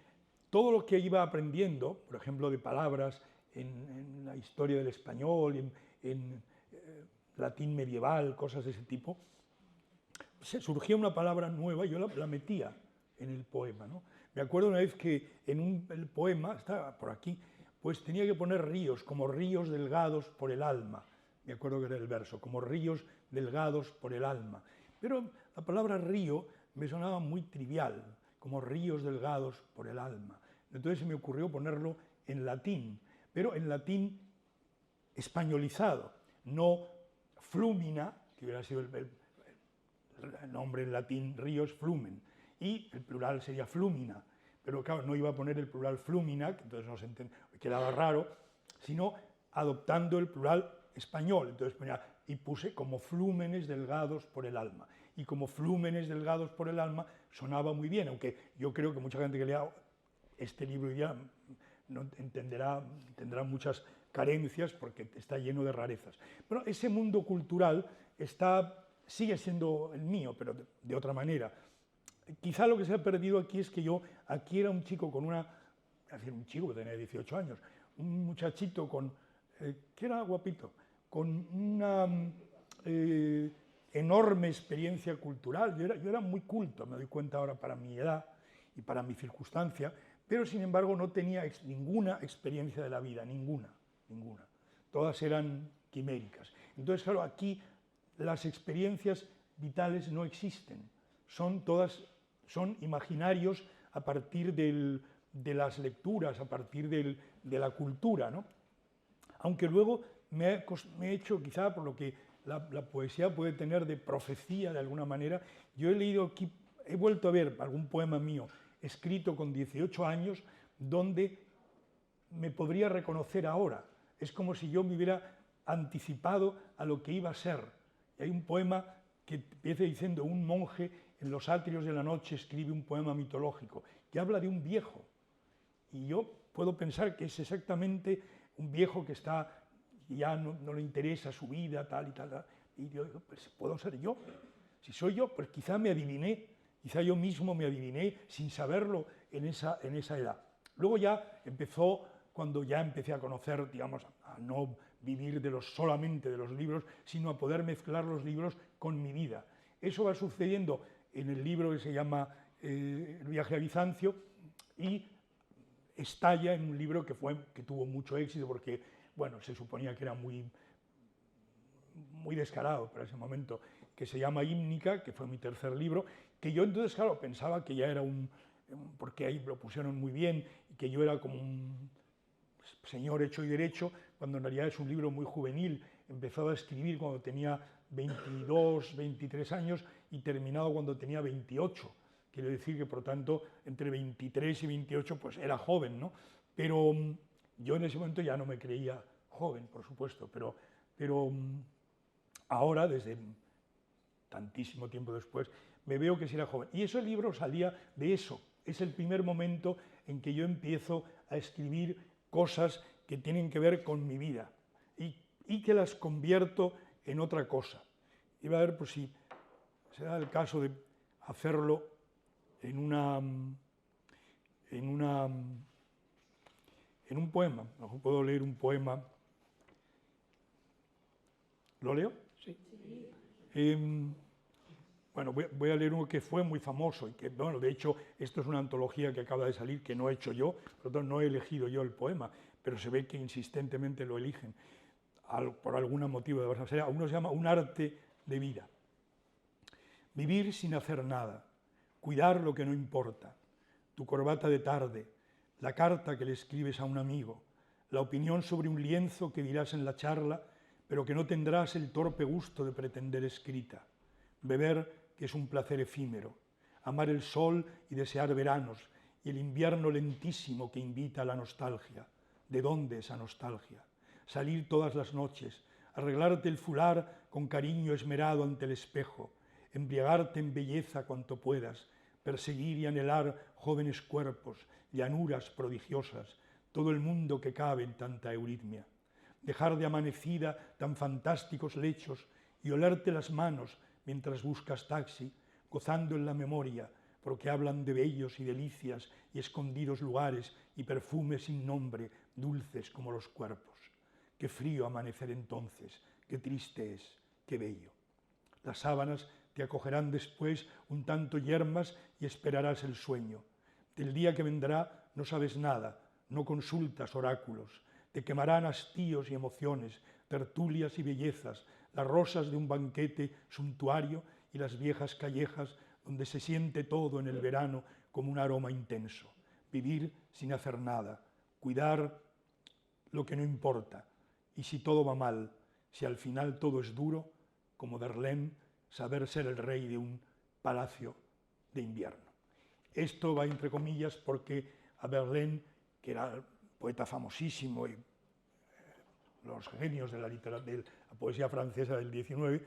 todo lo que iba aprendiendo, por ejemplo, de palabras en la historia del español, en latín medieval, cosas de ese tipo, surgía una palabra nueva y yo la metía en el poema, ¿no? Me acuerdo una vez que en el poema, estaba por aquí, pues tenía que poner ríos, como ríos delgados por el alma. Me acuerdo que era el verso, como ríos delgados por el alma. Pero la palabra río me sonaba muy trivial, como ríos delgados por el alma. Entonces se me ocurrió ponerlo en latín, pero en latín españolizado, no flumina, que hubiera sido el nombre en latín ríos flumen, y el plural sería flumina, pero claro, no iba a poner el plural flumina, que entonces no se quedaba raro, sino adoptando el plural español, entonces ponía, y puse como flúmenes delgados por el alma, y como flúmenes delgados por el alma sonaba muy bien, aunque yo creo que mucha gente que lea este libro ya no tendrá muchas carencias porque está lleno de rarezas. Pero ese mundo cultural sigue siendo el mío, pero de otra manera. Quizá lo que se ha perdido aquí es que yo aquí era un chico con un chico que tenía 18 años, un muchachito que era guapito, con una enorme experiencia cultural. Yo era muy culto, me doy cuenta ahora para mi edad y para mi circunstancia, pero sin embargo no tenía ninguna experiencia de la vida, ninguna. Todas eran quiméricas. Entonces, claro, aquí las experiencias vitales no existen, son imaginarios a partir de las lecturas, a partir de la cultura, ¿no? Aunque luego me he hecho, quizá por lo que la poesía puede tener de profecía de alguna manera, yo he leído aquí, he vuelto a ver algún poema mío escrito con 18 años donde me podría reconocer ahora. Es como si yo me hubiera anticipado a lo que iba a ser. Y hay un poema que empieza diciendo: un monje en los atrios de la noche escribe un poema mitológico que habla de un viejo. Y yo puedo pensar que es exactamente un viejo que ya no le interesa su vida, tal y tal. Y yo digo, pues puedo ser yo. Si soy yo, pues quizá me adiviné, quizá yo mismo me adiviné sin saberlo en esa edad. Luego ya empezó, cuando ya empecé a conocer, digamos, a no vivir solamente de los libros, sino a poder mezclar los libros con mi vida. Eso va sucediendo en el libro que se llama El viaje a Bizancio y estalla en un libro que tuvo mucho éxito porque, bueno, se suponía que era muy descarado para ese momento, que se llama Hímnica, que fue mi tercer libro, que yo entonces, claro, pensaba que ya era porque ahí lo pusieron muy bien, y que yo era como señor hecho y derecho, cuando en realidad es un libro muy juvenil, empezado a escribir cuando tenía 22, 23 años y terminado cuando tenía 28. Quiero decir que, por lo tanto, entre 23 y 28 pues era joven, ¿no? Pero yo en ese momento ya no me creía joven, por supuesto, pero ahora, desde tantísimo tiempo después, me veo que sí era joven. Y ese libro salía de eso. Es el primer momento en que yo empiezo a escribir cosas que tienen que ver con mi vida y que las convierto en otra cosa. Iba a ver por si se da el caso de hacerlo en un poema. No puedo leer un poema. ¿Lo leo? Sí. Bueno, voy a leer uno que fue muy famoso y que, bueno, de hecho, esto es una antología que acaba de salir, que no he hecho yo, por lo tanto no he elegido yo el poema, pero se ve que insistentemente lo eligen por algún motivo de verdad. Uno se llama Un arte de vida. Vivir sin hacer nada, cuidar lo que no importa, tu corbata de tarde, la carta que le escribes a un amigo, la opinión sobre un lienzo que dirás en la charla, pero que no tendrás el torpe gusto de pretender escrita. Beber, que es un placer efímero, amar el sol y desear veranos, y el invierno lentísimo que invita a la nostalgia. ¿De dónde esa nostalgia? Salir todas las noches, arreglarte el fular con cariño esmerado ante el espejo, embriagarte en belleza cuanto puedas, perseguir y anhelar jóvenes cuerpos, llanuras prodigiosas, todo el mundo que cabe en tanta euritmia. Dejar de amanecida tan fantásticos lechos y olerte las manos mientras buscas taxi, gozando en la memoria, porque hablan de bellos y delicias y escondidos lugares y perfumes sin nombre, dulces como los cuerpos. Qué frío amanecer entonces, qué triste es, qué bello. Las sábanas te acogerán después un tanto yermas y esperarás el sueño. Del día que vendrá no sabes nada, no consultas oráculos. Te quemarán hastíos y emociones, tertulias y bellezas, las rosas de un banquete suntuario y las viejas callejas donde se siente todo en el verano como un aroma intenso. Vivir sin hacer nada, cuidar lo que no importa. Y si todo va mal, si al final todo es duro, como Verlaine, saber ser el rey de un palacio de invierno. Esto va entre comillas porque a Verlaine, que era poeta famosísimo y los genios de la poesía francesa del XIX,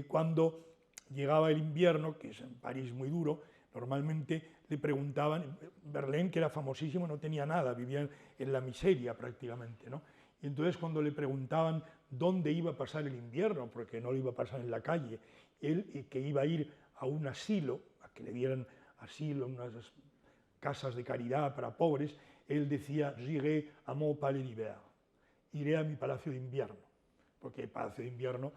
cuando llegaba el invierno, que es en París muy duro, normalmente le preguntaban, Verlaine, que era famosísimo, no tenía nada, vivía en la miseria prácticamente, ¿no? Y entonces cuando le preguntaban dónde iba a pasar el invierno, porque no lo iba a pasar en la calle, él que iba a ir a un asilo, a que le dieran asilo, unas casas de caridad para pobres, él decía, j'irai à mon palais d'hiver, iré a mi palacio de invierno, porque el palacio de invierno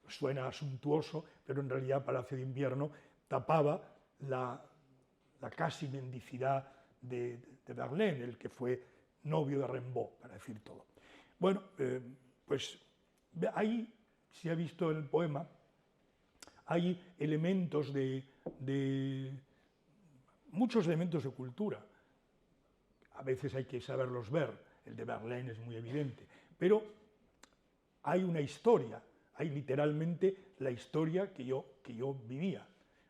suena suntuoso, pero en realidad Palacio de Invierno tapaba la casi mendicidad de Verlaine, el que fue novio de Rimbaud, para decir todo. Bueno, pues ahí se ha visto en el poema, hay elementos muchos elementos de cultura. A veces hay que saberlos ver, el de Verlaine es muy evidente, pero hay una historia, hay literalmente la historia que yo vivía,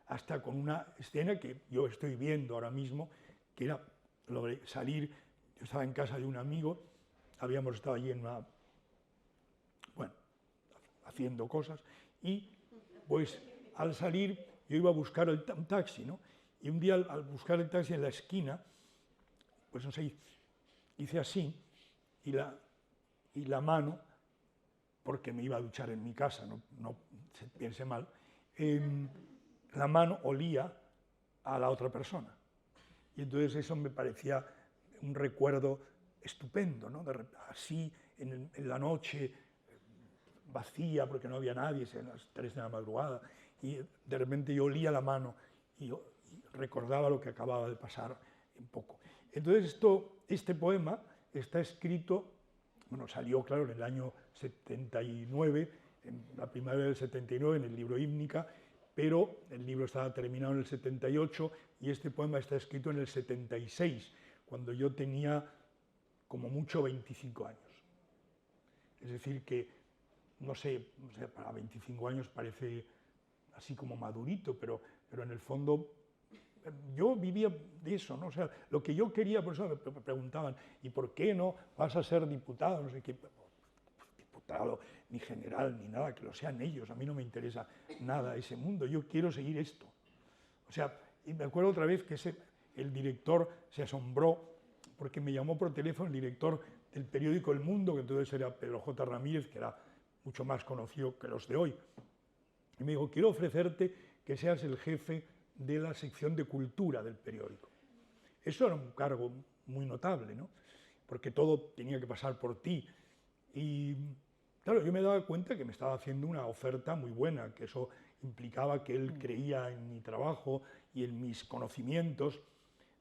hasta con una escena que yo estoy viendo ahora mismo, que era lo de salir. Yo estaba en casa de un amigo, habíamos estado allí haciendo cosas, y pues al salir yo iba a buscar un taxi, ¿no? Y un día al buscar el taxi en la esquina, pues no sé, hice así, y la mano, porque me iba a duchar en mi casa, no se piense mal, la mano olía a la otra persona. Y entonces eso me parecía un recuerdo estupendo, ¿no? Así en la noche vacía, porque no había nadie, eran las 3 de la madrugada, y de repente yo olía la mano y recordaba lo que acababa de pasar un poco. Entonces este poema está escrito, bueno, salió claro en el año 79, en la primavera del 79, en el libro Hímnica, pero el libro estaba terminado en el 78 y este poema está escrito en el 76, cuando yo tenía como mucho 25 años. Es decir, que, no sé, para 25 años parece así como madurito, pero en el fondo yo vivía de eso, ¿no? O sea, lo que yo quería, por eso me preguntaban, ¿y por qué no vas a ser diputado? No sé qué, diputado, ni general, ni nada, que lo sean ellos, a mí no me interesa nada ese mundo, yo quiero seguir esto. O sea, y me acuerdo otra vez que el director se asombró porque me llamó por teléfono el director del periódico El Mundo, que entonces era Pedro J. Ramírez, que era mucho más conocido que los de hoy. Y me dijo, quiero ofrecerte que seas el jefe de la sección de cultura del periódico. Eso era un cargo muy notable, ¿no? Porque todo tenía que pasar por ti. Y claro, yo me daba cuenta que me estaba haciendo una oferta muy buena, que eso implicaba que él creía en mi trabajo y en mis conocimientos,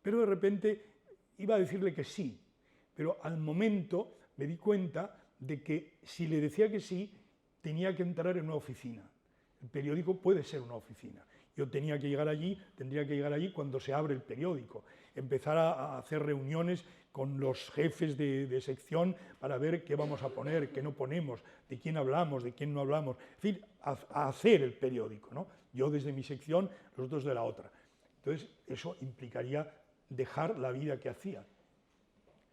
pero de repente iba a decirle que sí, pero al momento me di cuenta de que si le decía que sí, tenía que entrar en una oficina. El periódico puede ser una oficina. Yo tendría que llegar allí cuando se abre el periódico, empezar a hacer reuniones con los jefes de sección para ver qué vamos a poner, qué no ponemos, de quién hablamos, de quién no hablamos, en fin, a hacer el periódico, ¿no? Yo desde mi sección, los otros de la otra. Entonces, eso implicaría dejar la vida que hacía.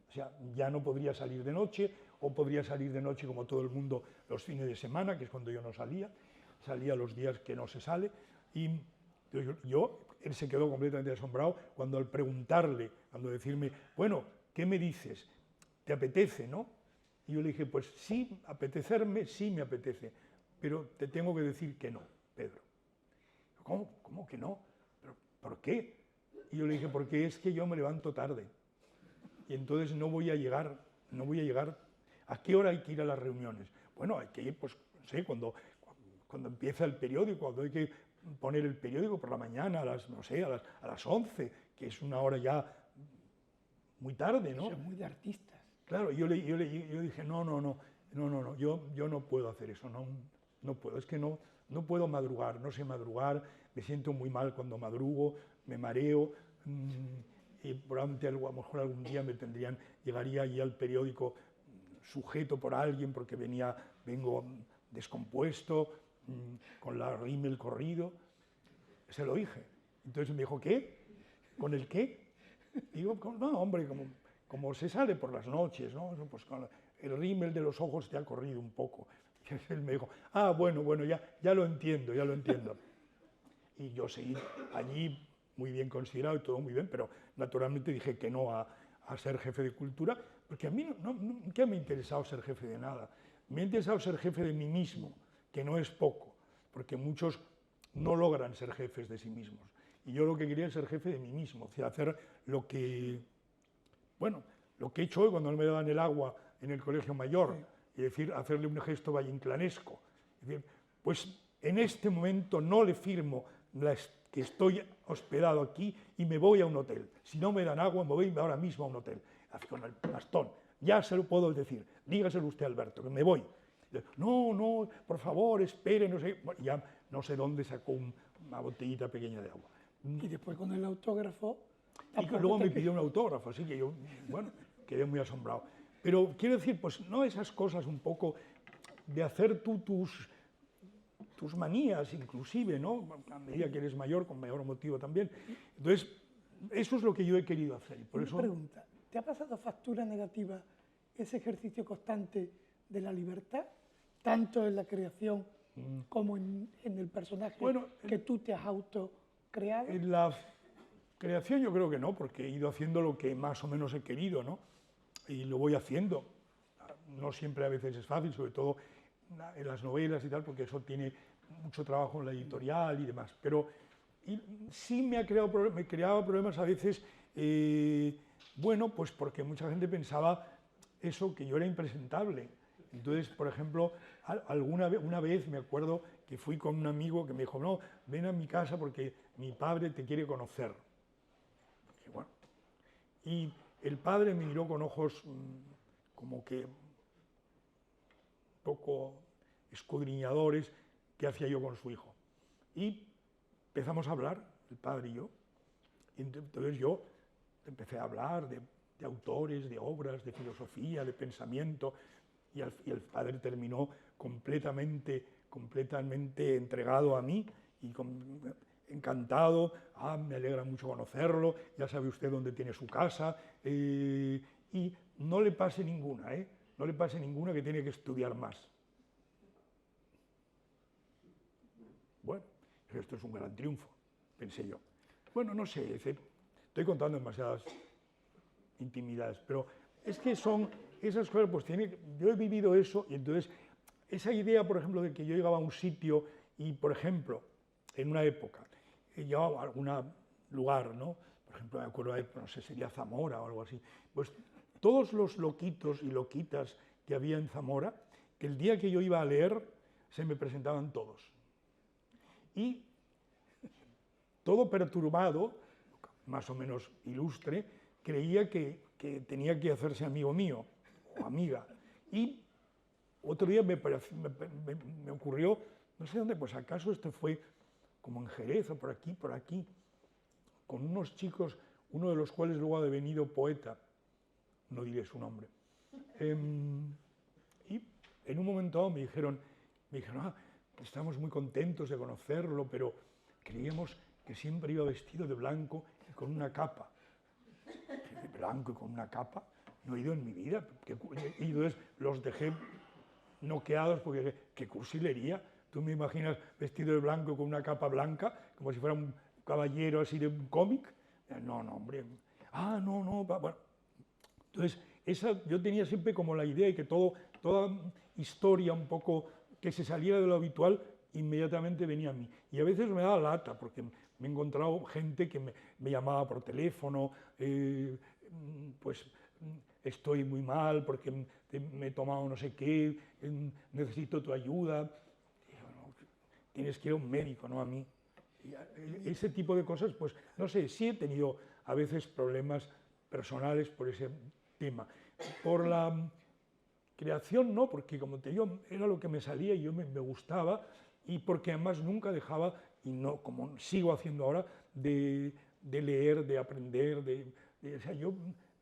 O sea, ya no podría salir de noche, o podría salir de noche como todo el mundo los fines de semana, que es cuando yo no salía los días que no se sale, y él se quedó completamente asombrado cuando al preguntarle, cuando decirme, bueno, ¿qué me dices? ¿Te apetece, no? Y yo le dije, pues sí, apetecerme, sí me apetece, pero te tengo que decir que no, Pedro. ¿Cómo que no? ¿Pero por qué? Y yo le dije, porque es que yo me levanto tarde, y entonces no voy a llegar. ¿A qué hora hay que ir a las reuniones? Bueno, hay que ir, pues, no sé, cuando empieza el periódico, cuando hay que poner el periódico por la mañana, a las 11, que es una hora ya muy tarde, ¿no? Eso es muy de artistas. Claro, yo dije, no, yo no puedo hacer eso, no puedo, es que no puedo madrugar, no sé madrugar, me siento muy mal cuando madrugo, me mareo, y probablemente a lo mejor algún día llegaría allí al periódico sujeto por alguien porque vengo descompuesto, con la rímel corrido. Se lo dije. Entonces me dijo, ¿qué? ¿Con el qué? Digo, no, hombre, como se sale por las noches, ¿no? Pues con el rímel de los ojos te ha corrido un poco. Y él me dijo, bueno, ya lo entiendo. Y yo seguí allí muy bien considerado y todo muy bien, pero naturalmente dije que no a ser jefe de cultura, porque a mí nunca me ha interesado ser jefe de nada. Me ha interesado ser jefe de mí mismo, que no es poco, porque muchos no logran ser jefes de sí mismos. Y yo lo que quería es ser jefe de mí mismo, o sea, hacer lo que he hecho hoy cuando me daban el agua en el colegio mayor, y decir, hacerle un gesto vallinclanesco. Es decir, pues en este momento no le firmo que estoy hospedado aquí y me voy a un hotel. Si no me dan agua, me voy ahora mismo a un hotel. Así con el bastón. Ya se lo puedo decir. Dígaselo usted, Alberto, que me voy. No, por favor, espere, no sé. Bueno, ya no sé dónde sacó una botellita pequeña de agua. Y después con el autógrafo... Y luego me pidió un autógrafo, así que yo, quedé muy asombrado. Pero quiero decir, pues no esas cosas un poco de hacer tú tus manías, inclusive, ¿no? A medida que eres mayor, con mayor motivo también. Entonces, eso es lo que yo he querido hacer. Y por Una eso... pregunta, ¿te ha pasado factura negativa ese ejercicio constante de la libertad, tanto en la creación como en el personaje que tú te has autocreado? En la creación yo creo que no, porque he ido haciendo lo que más o menos he querido, ¿no? Y lo voy haciendo. No siempre a veces es fácil, sobre todo en las novelas y tal, porque eso tiene mucho trabajo en la editorial y demás. Pero sí me creaba problemas a veces, pues porque mucha gente pensaba eso, que yo era impresentable. Entonces, por ejemplo, una vez me acuerdo que fui con un amigo que me dijo, no, ven a mi casa porque mi padre te quiere conocer. Y el padre me miró con ojos como que un poco escudriñadores, qué hacía yo con su hijo. Y empezamos a hablar, el padre y yo. Y entonces yo empecé a hablar de de autores, de obras, de filosofía, de pensamiento, y el padre terminó completamente entregado a mí y encantado. Me alegra mucho conocerlo, ya sabe usted dónde tiene su casa, y no le pase ninguna, no le pase ninguna, que tiene que estudiar más. Bueno, esto es un gran triunfo, pensé yo. Bueno, no sé, estoy contando demasiadas intimidades, pero es que son esas cosas, pues yo he vivido eso, y entonces esa idea, por ejemplo, de que yo llegaba a un sitio y, por ejemplo, en una época, he llegado a algún lugar, ¿no? Por ejemplo, me acuerdo de, no sé, sería Zamora o algo así, pues todos los loquitos y loquitas que había en Zamora, que el día que yo iba a leer, se me presentaban todos. Y todo perturbado, más o menos ilustre, creía que tenía que hacerse amigo mío o amiga. Y otro día me ocurrió, no sé dónde, pues acaso esto fue como en Jerez o por aquí, con unos chicos, uno de los cuales luego ha devenido poeta, no diré su nombre. Y en un momento dado me dijeron, estamos muy contentos de conocerlo, pero creíamos que siempre iba vestido de blanco y con una capa. De blanco y con una capa no he ido en mi vida. Y entonces los dejé noqueados porque qué cursilería. Tú me imaginas vestido de blanco con una capa blanca, como si fuera un caballero así de un cómic. No, hombre. No. Bueno. Entonces, yo tenía siempre como la idea de que toda historia un poco que se saliera de lo habitual inmediatamente venía a mí. Y a veces me daba lata, porque me he encontrado gente que me llamaba por teléfono, pues estoy muy mal porque me he tomado no sé qué, necesito tu ayuda. Y bueno, tienes que ir a un médico, no a mí. Y ese tipo de cosas, pues no sé, sí he tenido a veces problemas personales por ese tema. Por la creación no, porque como te digo, era lo que me salía y yo me gustaba, y porque además nunca dejaba, y no, como sigo haciendo ahora, de leer, de aprender, o sea, yo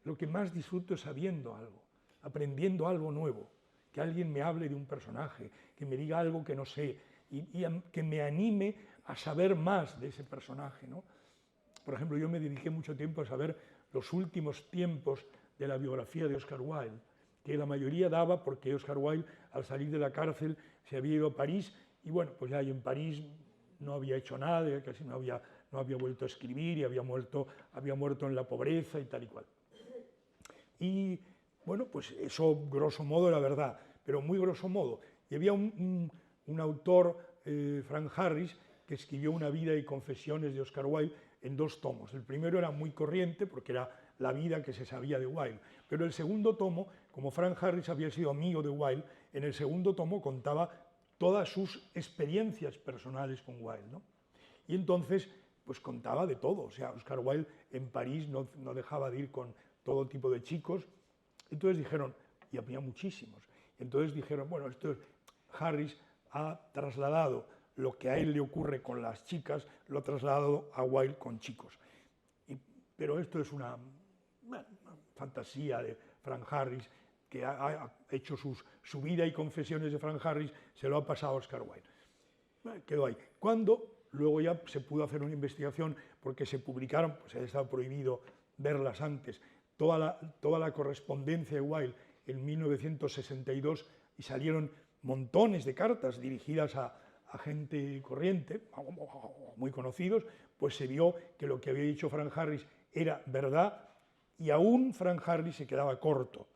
lo que más disfruto es sabiendo algo, aprendiendo algo nuevo, que alguien me hable de un personaje, que me diga algo que no sé, y que me anime a saber más de ese personaje, ¿no? Por ejemplo, yo me dediqué mucho tiempo a saber los últimos tiempos de la biografía de Oscar Wilde, que la mayoría daba porque Oscar Wilde, al salir de la cárcel, se había ido a París, y bueno, pues ya en París no había hecho nada, casi no había vuelto a escribir, y había muerto en la pobreza y tal y cual. Y bueno, pues eso grosso modo era verdad, pero muy grosso modo. Y había un autor, Frank Harris, que escribió una vida y confesiones de Oscar Wilde en 2 tomos. El primero era muy corriente porque era la vida que se sabía de Wilde, pero el segundo tomo, como Frank Harris había sido amigo de Wilde, en el segundo tomo contaba todas sus experiencias personales con Wilde, ¿no? Y entonces, pues contaba de todo. O sea, Oscar Wilde en París no dejaba de ir con todo tipo de chicos. Entonces dijeron, y había muchísimos, entonces dijeron, bueno, Harris ha trasladado lo que a él le ocurre con las chicas, lo ha trasladado a Wilde con chicos. Pero esto es una fantasía de Frank Harris, que ha hecho su vida y confesiones de Frank Harris, se lo ha pasado a Oscar Wilde. Quedó ahí. Cuando luego ya se pudo hacer una investigación, porque se publicaron, pues estaba prohibido verlas antes, toda la correspondencia de Wilde en 1962, y salieron montones de cartas dirigidas a gente corriente, muy conocidos, pues se vio que lo que había dicho Frank Harris era verdad, y aún Frank Harris se quedaba corto.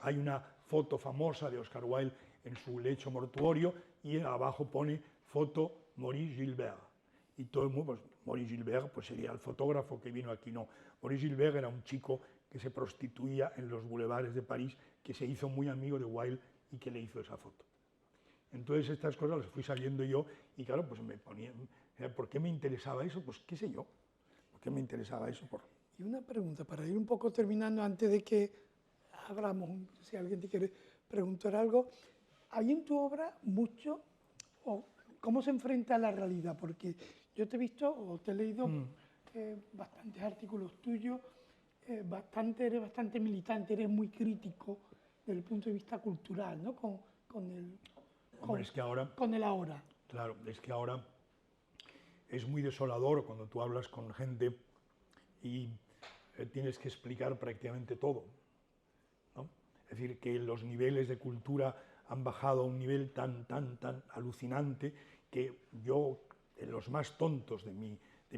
Hay una foto famosa de Oscar Wilde en su lecho mortuorio, y abajo pone foto Maurice Gilbert. Y todo el mundo, pues Maurice Gilbert pues sería el fotógrafo que vino aquí, no. Maurice Gilbert era un chico que se prostituía en los bulevares de París, que se hizo muy amigo de Wilde y que le hizo esa foto. Entonces estas cosas las fui sabiendo yo, y claro, pues me ponía, ¿por qué me interesaba eso? Pues qué sé yo, ¿por qué me interesaba eso? Y una pregunta, para ir un poco terminando, antes de que hablamos, si alguien te quiere preguntar algo, ¿hay en tu obra mucho, o cómo se enfrenta a la realidad? Porque yo te he visto, o te he leído bastantes artículos tuyos eres bastante militante, eres muy crítico desde el punto de vista cultural, ¿no? Con el ahora. Claro, es que ahora es muy desolador cuando tú hablas con gente y tienes que explicar prácticamente todo, ¿no? Es decir, que los niveles de cultura han bajado a un nivel tan alucinante que yo, los más tontos de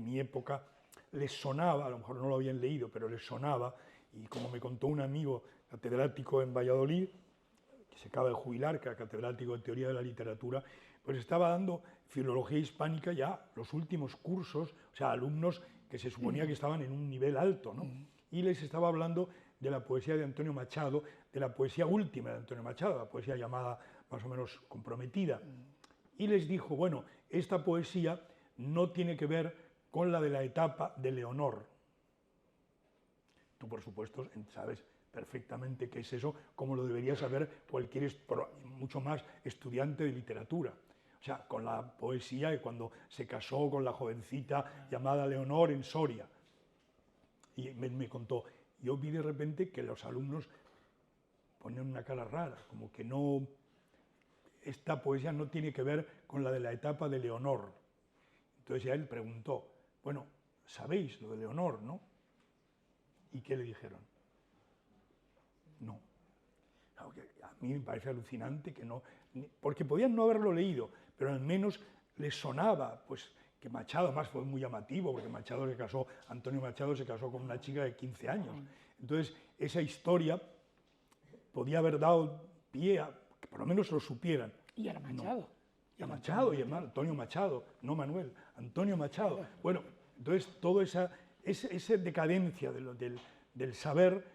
mi época, les sonaba, a lo mejor no lo habían leído, pero les sonaba, y como me contó un amigo catedrático en Valladolid, que se acaba de jubilar, que era catedrático de Teoría de la Literatura, pues estaba dando Filología Hispánica ya los últimos cursos, o sea, alumnos que se suponía que estaban en un nivel alto, ¿no? Y les estaba hablando de la poesía de Antonio Machado, de la poesía última de Antonio Machado, la poesía llamada más o menos comprometida. Y les dijo, bueno, esta poesía no tiene que ver con la de la etapa de Leonor. Tú, por supuesto, sabes perfectamente qué es eso, como lo debería saber cualquier, mucho más, estudiante de literatura. O sea, con la poesía de cuando se casó con la jovencita llamada Leonor en Soria. Y me contó, yo vi de repente que los alumnos ponían una cara rara, como que no, esta poesía no tiene que ver con la de la etapa de Leonor. Entonces ya él preguntó, bueno, sabéis lo de Leonor, ¿no? ¿Y qué le dijeron? No. A mí me parece alucinante que no, porque podían no haberlo leído, pero al menos les sonaba, pues, que Machado, además fue muy llamativo, porque Antonio Machado se casó con una chica de 15 años. Entonces, esa historia podía haber dado pie a que por lo menos lo supieran. Y a Machado. No. Y a Machado, y a Antonio Machado, no Manuel, Antonio Machado. Bueno, entonces, toda esa decadencia del saber,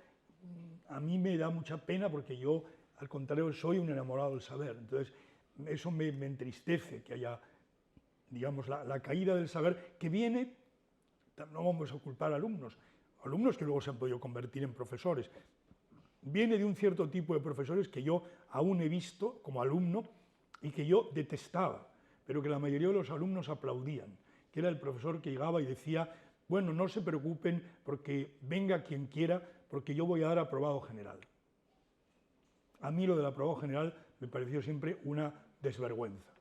a mí me da mucha pena porque yo, al contrario, soy un enamorado del saber. Entonces, eso me entristece que haya, digamos, la caída del saber que viene, no vamos a culpar a alumnos que luego se han podido convertir en profesores, viene de un cierto tipo de profesores que yo aún he visto como alumno y que yo detestaba, pero que la mayoría de los alumnos aplaudían, que era el profesor que llegaba y decía, bueno, no se preocupen porque venga quien quiera, porque yo voy a dar aprobado general. A mí lo del aprobado general me pareció siempre una desvergüenza.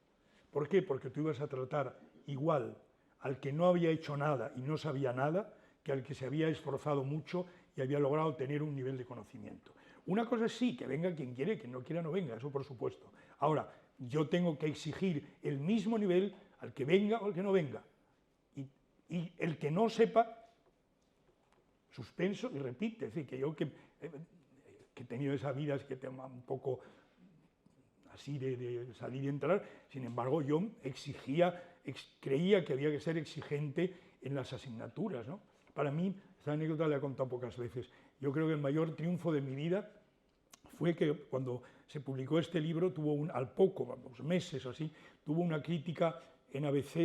¿Por qué? Porque tú ibas a tratar igual al que no había hecho nada y no sabía nada que al que se había esforzado mucho y había logrado tener un nivel de conocimiento. Una cosa es sí, que venga quien quiere, quien no quiera no venga, eso por supuesto. Ahora, yo tengo que exigir el mismo nivel al que venga o al que no venga. Y el que no sepa, suspenso y repite. Es decir, que yo que he tenido esa vida, es que tengo un poco así de salir y entrar, sin embargo yo creía que había que ser exigente en las asignaturas, ¿no? Para mí, esta anécdota la he contado pocas veces, yo creo que el mayor triunfo de mi vida fue que cuando se publicó este libro, al poco, vamos, meses o así, tuvo una crítica en ABC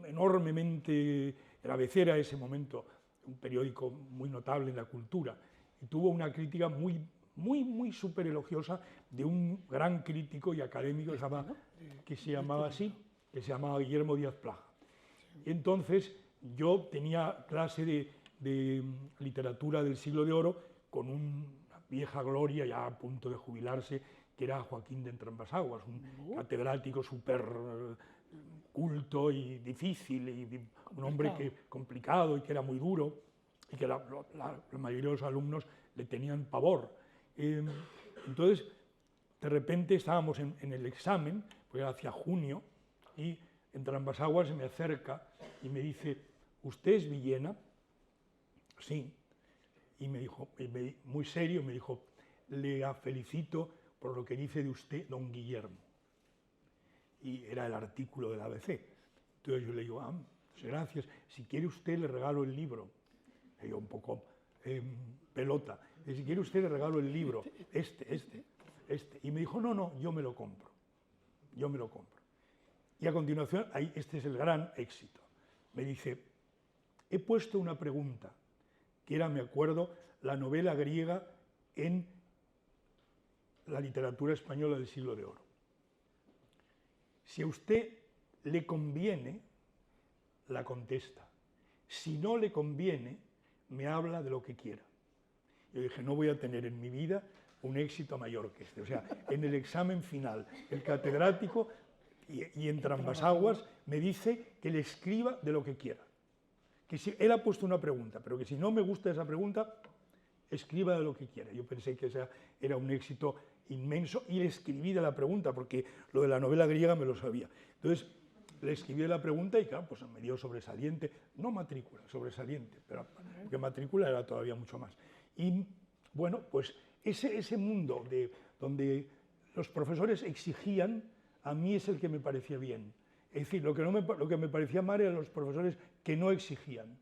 enormemente, el ABC era ese momento un periódico muy notable en la cultura, y tuvo una crítica muy súper elogiosa de un gran crítico y académico que se llamaba Guillermo Díaz Plaja. Entonces yo tenía clase de literatura del siglo de oro con una vieja gloria ya a punto de jubilarse, que era Joaquín de Entrambasaguas, un catedrático súper culto y difícil, y un hombre complicado y que era muy duro, y que la mayoría de los alumnos le tenían pavor. Entonces, de repente estábamos en el examen, porque era hacia junio, y Entrambasaguas se me acerca y me dice, ¿usted es Villena? Sí. Y me dijo, muy serio, me dijo, le felicito por lo que dice de usted, don Guillermo. Y era el artículo del ABC. Entonces yo le digo, gracias, si quiere usted le regalo el libro. Le digo un poco pelota. Si quiere usted le regalo el libro, este. Y me dijo, no, yo me lo compro. Y a continuación, este es el gran éxito. Me dice, he puesto una pregunta, que era, me acuerdo, la novela griega en la literatura española del siglo de oro. Si a usted le conviene, la contesta. Si no le conviene, me habla de lo que quiera. Yo dije, no voy a tener en mi vida un éxito mayor que este. O sea, en el examen final, el catedrático y en Trambasaguas me dice que le escriba de lo que quiera. Que si él ha puesto una pregunta, pero que si no me gusta esa pregunta, escriba de lo que quiera. Yo pensé que ese era un éxito inmenso y le escribí de la pregunta, porque lo de la novela griega me lo sabía. Entonces, le escribí de la pregunta y claro, pues me dio sobresaliente, no matrícula, sobresaliente, pero porque matrícula era todavía mucho más. Y bueno, pues ese mundo donde los profesores exigían, a mí es el que me parecía bien. Es decir, lo que me parecía mal eran los profesores que no exigían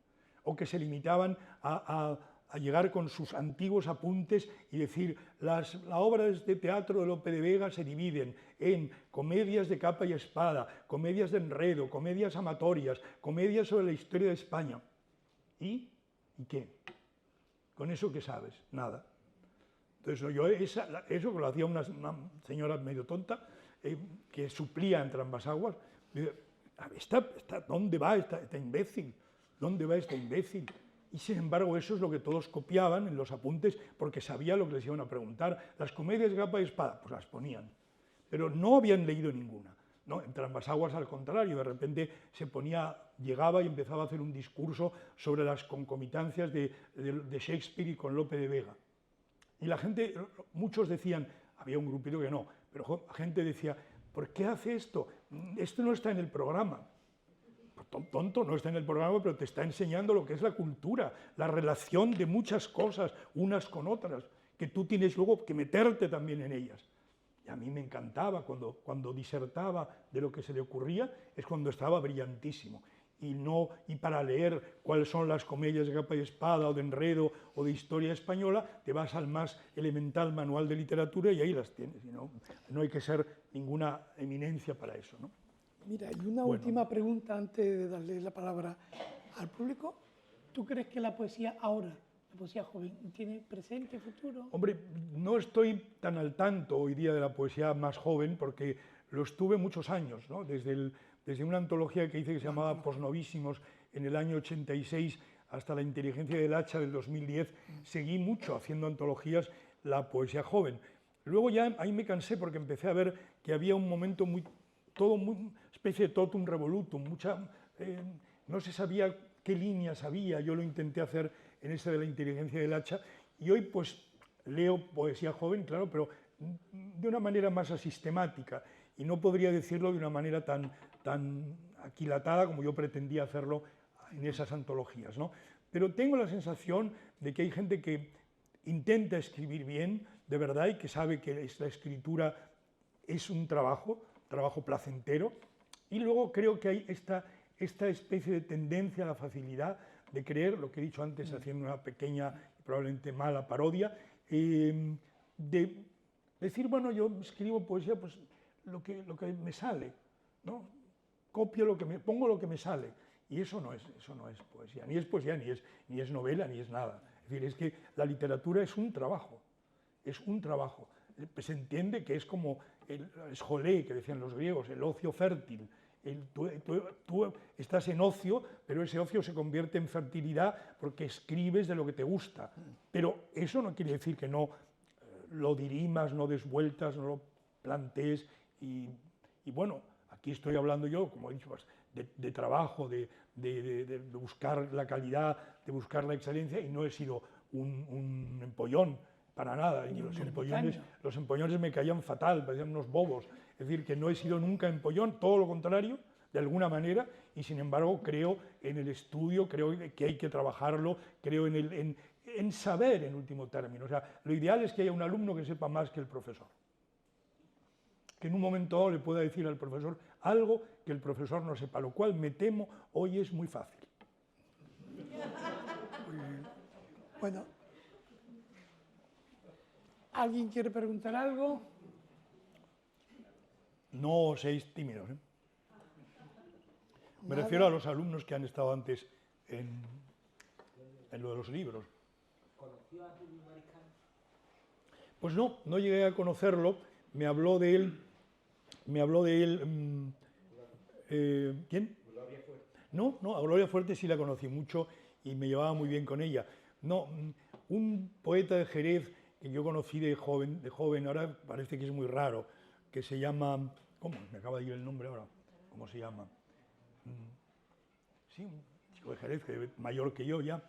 o que se limitaban a llegar con sus antiguos apuntes y decir, las obras de teatro de Lope de Vega se dividen en comedias de capa y espada, comedias de enredo, comedias amatorias, comedias sobre la historia de España. ¿Y qué? ¿Con eso qué sabes? Nada. Entonces yo eso que lo hacía una señora medio tonta, que suplía en Trambasaguas, ¿dónde va esta imbécil? ¿Dónde va esta imbécil? Y sin embargo eso es lo que todos copiaban en los apuntes porque sabía lo que les iban a preguntar. Las comedias de capa y espada, pues las ponían, pero no habían leído ninguna. ¿No? En Trambasaguas, al contrario, de repente llegaba y empezaba a hacer un discurso sobre las concomitancias de Shakespeare y con Lope de Vega. Y la gente, muchos decían, había un grupito que no, pero la gente decía, ¿por qué hace esto? Esto no está en el programa. Tonto, no está en el programa, pero te está enseñando lo que es la cultura, la relación de muchas cosas unas con otras, que tú tienes luego que meterte también en ellas. Y a mí me encantaba, cuando disertaba de lo que se le ocurría, es cuando estaba brillantísimo. Y para leer cuáles son las comedias de capa y espada, o de enredo, o de historia española, te vas al más elemental manual de literatura y ahí las tienes. No hay que ser ninguna eminencia para eso, ¿no? Mira, y una última pregunta antes de darle la palabra al público. ¿Tú crees que la poesía ahora, la poesía joven, tiene presente, futuro? Hombre, no estoy tan al tanto hoy día de la poesía más joven porque lo estuve muchos años, ¿no? Desde una antología que hice que se llamaba Posnovísimos en el año 86 hasta La inteligencia del hacha del 2010, seguí mucho haciendo antologías la poesía joven. Luego ya ahí me cansé porque empecé a ver que había un momento especie de totum revolutum, no se sabía qué líneas había, yo lo intenté hacer en ese de La inteligencia del hacha, y hoy pues leo poesía joven, claro, pero de una manera más asistemática, y no podría decirlo de una manera tan aquilatada como yo pretendía hacerlo en esas antologías, ¿no? Pero tengo la sensación de que hay gente que intenta escribir bien, de verdad, y que sabe que la escritura es un trabajo placentero, y luego creo que hay esta especie de tendencia a la facilidad de creer, lo que he dicho antes haciendo una pequeña, probablemente mala parodia, de decir, bueno, yo escribo poesía, pues lo que me sale, ¿no? Copio pongo lo que me sale, y eso no es poesía, ni es novela, ni es nada. Es decir, es que la literatura es un trabajo, se entiende que es como el esjolé, que decían los griegos, el ocio fértil. Tú estás en ocio, pero ese ocio se convierte en fertilidad porque escribes de lo que te gusta. Pero eso no quiere decir que no lo dirimas, no des vueltas, no lo plantees. Y bueno, aquí estoy hablando yo, como he dicho, pues, de trabajo, de buscar la calidad, de buscar la excelencia, y no he sido un empollón. Para nada, y los empollones me caían fatal, parecían unos bobos. Es decir, que no he sido nunca empollón, todo lo contrario, de alguna manera, y sin embargo creo en el estudio, creo que hay que trabajarlo, creo en saber en último término. O sea, lo ideal es que haya un alumno que sepa más que el profesor. Que en un momento dado le pueda decir al profesor algo que el profesor no sepa, lo cual me temo hoy es muy fácil. Bueno. ¿Alguien quiere preguntar algo? No seáis tímidos, ¿eh? Me refiero a los alumnos que han estado antes en lo de los libros. ¿Conoció a Julio Mariscal? Pues no llegué a conocerlo. Me habló de él. ¿Quién? Gloria Fuerte. No, a Gloria Fuerte sí la conocí mucho y me llevaba muy bien con ella. No, un poeta de Jerez que yo conocí de joven, ahora parece que es muy raro, que se llama, ¿cómo? Me acaba de ir el nombre ahora, ¿cómo se llama? Sí, un chico de Jerez, mayor que yo ya.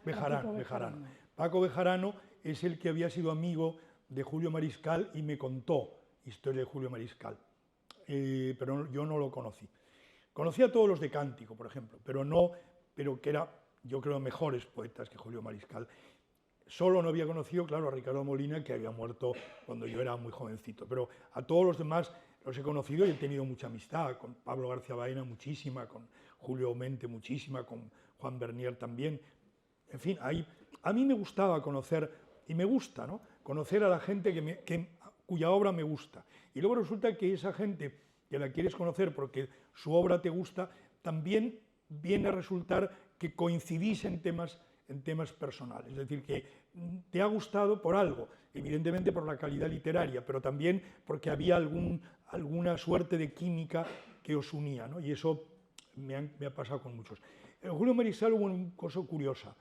Bejarano. Paco Bejarano es el que había sido amigo de Julio Mariscal y me contó historia de Julio Mariscal, pero yo no lo conocí. Conocí a todos los de Cántico, por ejemplo, pero que era, yo creo, mejores poetas que Julio Mariscal. Solo no había conocido, claro, a Ricardo Molina, que había muerto cuando yo era muy jovencito, pero a todos los demás los he conocido y he tenido mucha amistad, con Pablo García Baena muchísima, con Julio Mente muchísima, con Juan Bernier también. En fin, a mí me gustaba conocer, y me gusta, ¿no?, conocer a la gente cuya obra me gusta. Y luego resulta que esa gente que la quieres conocer porque su obra te gusta, también viene a resultar que coincidís en temas personales, es decir, que te ha gustado por algo, evidentemente por la calidad literaria, pero también porque había alguna suerte de química que os unía, ¿no? Y eso me ha pasado con muchos. En Julio Mariscal hubo una cosa curiosa,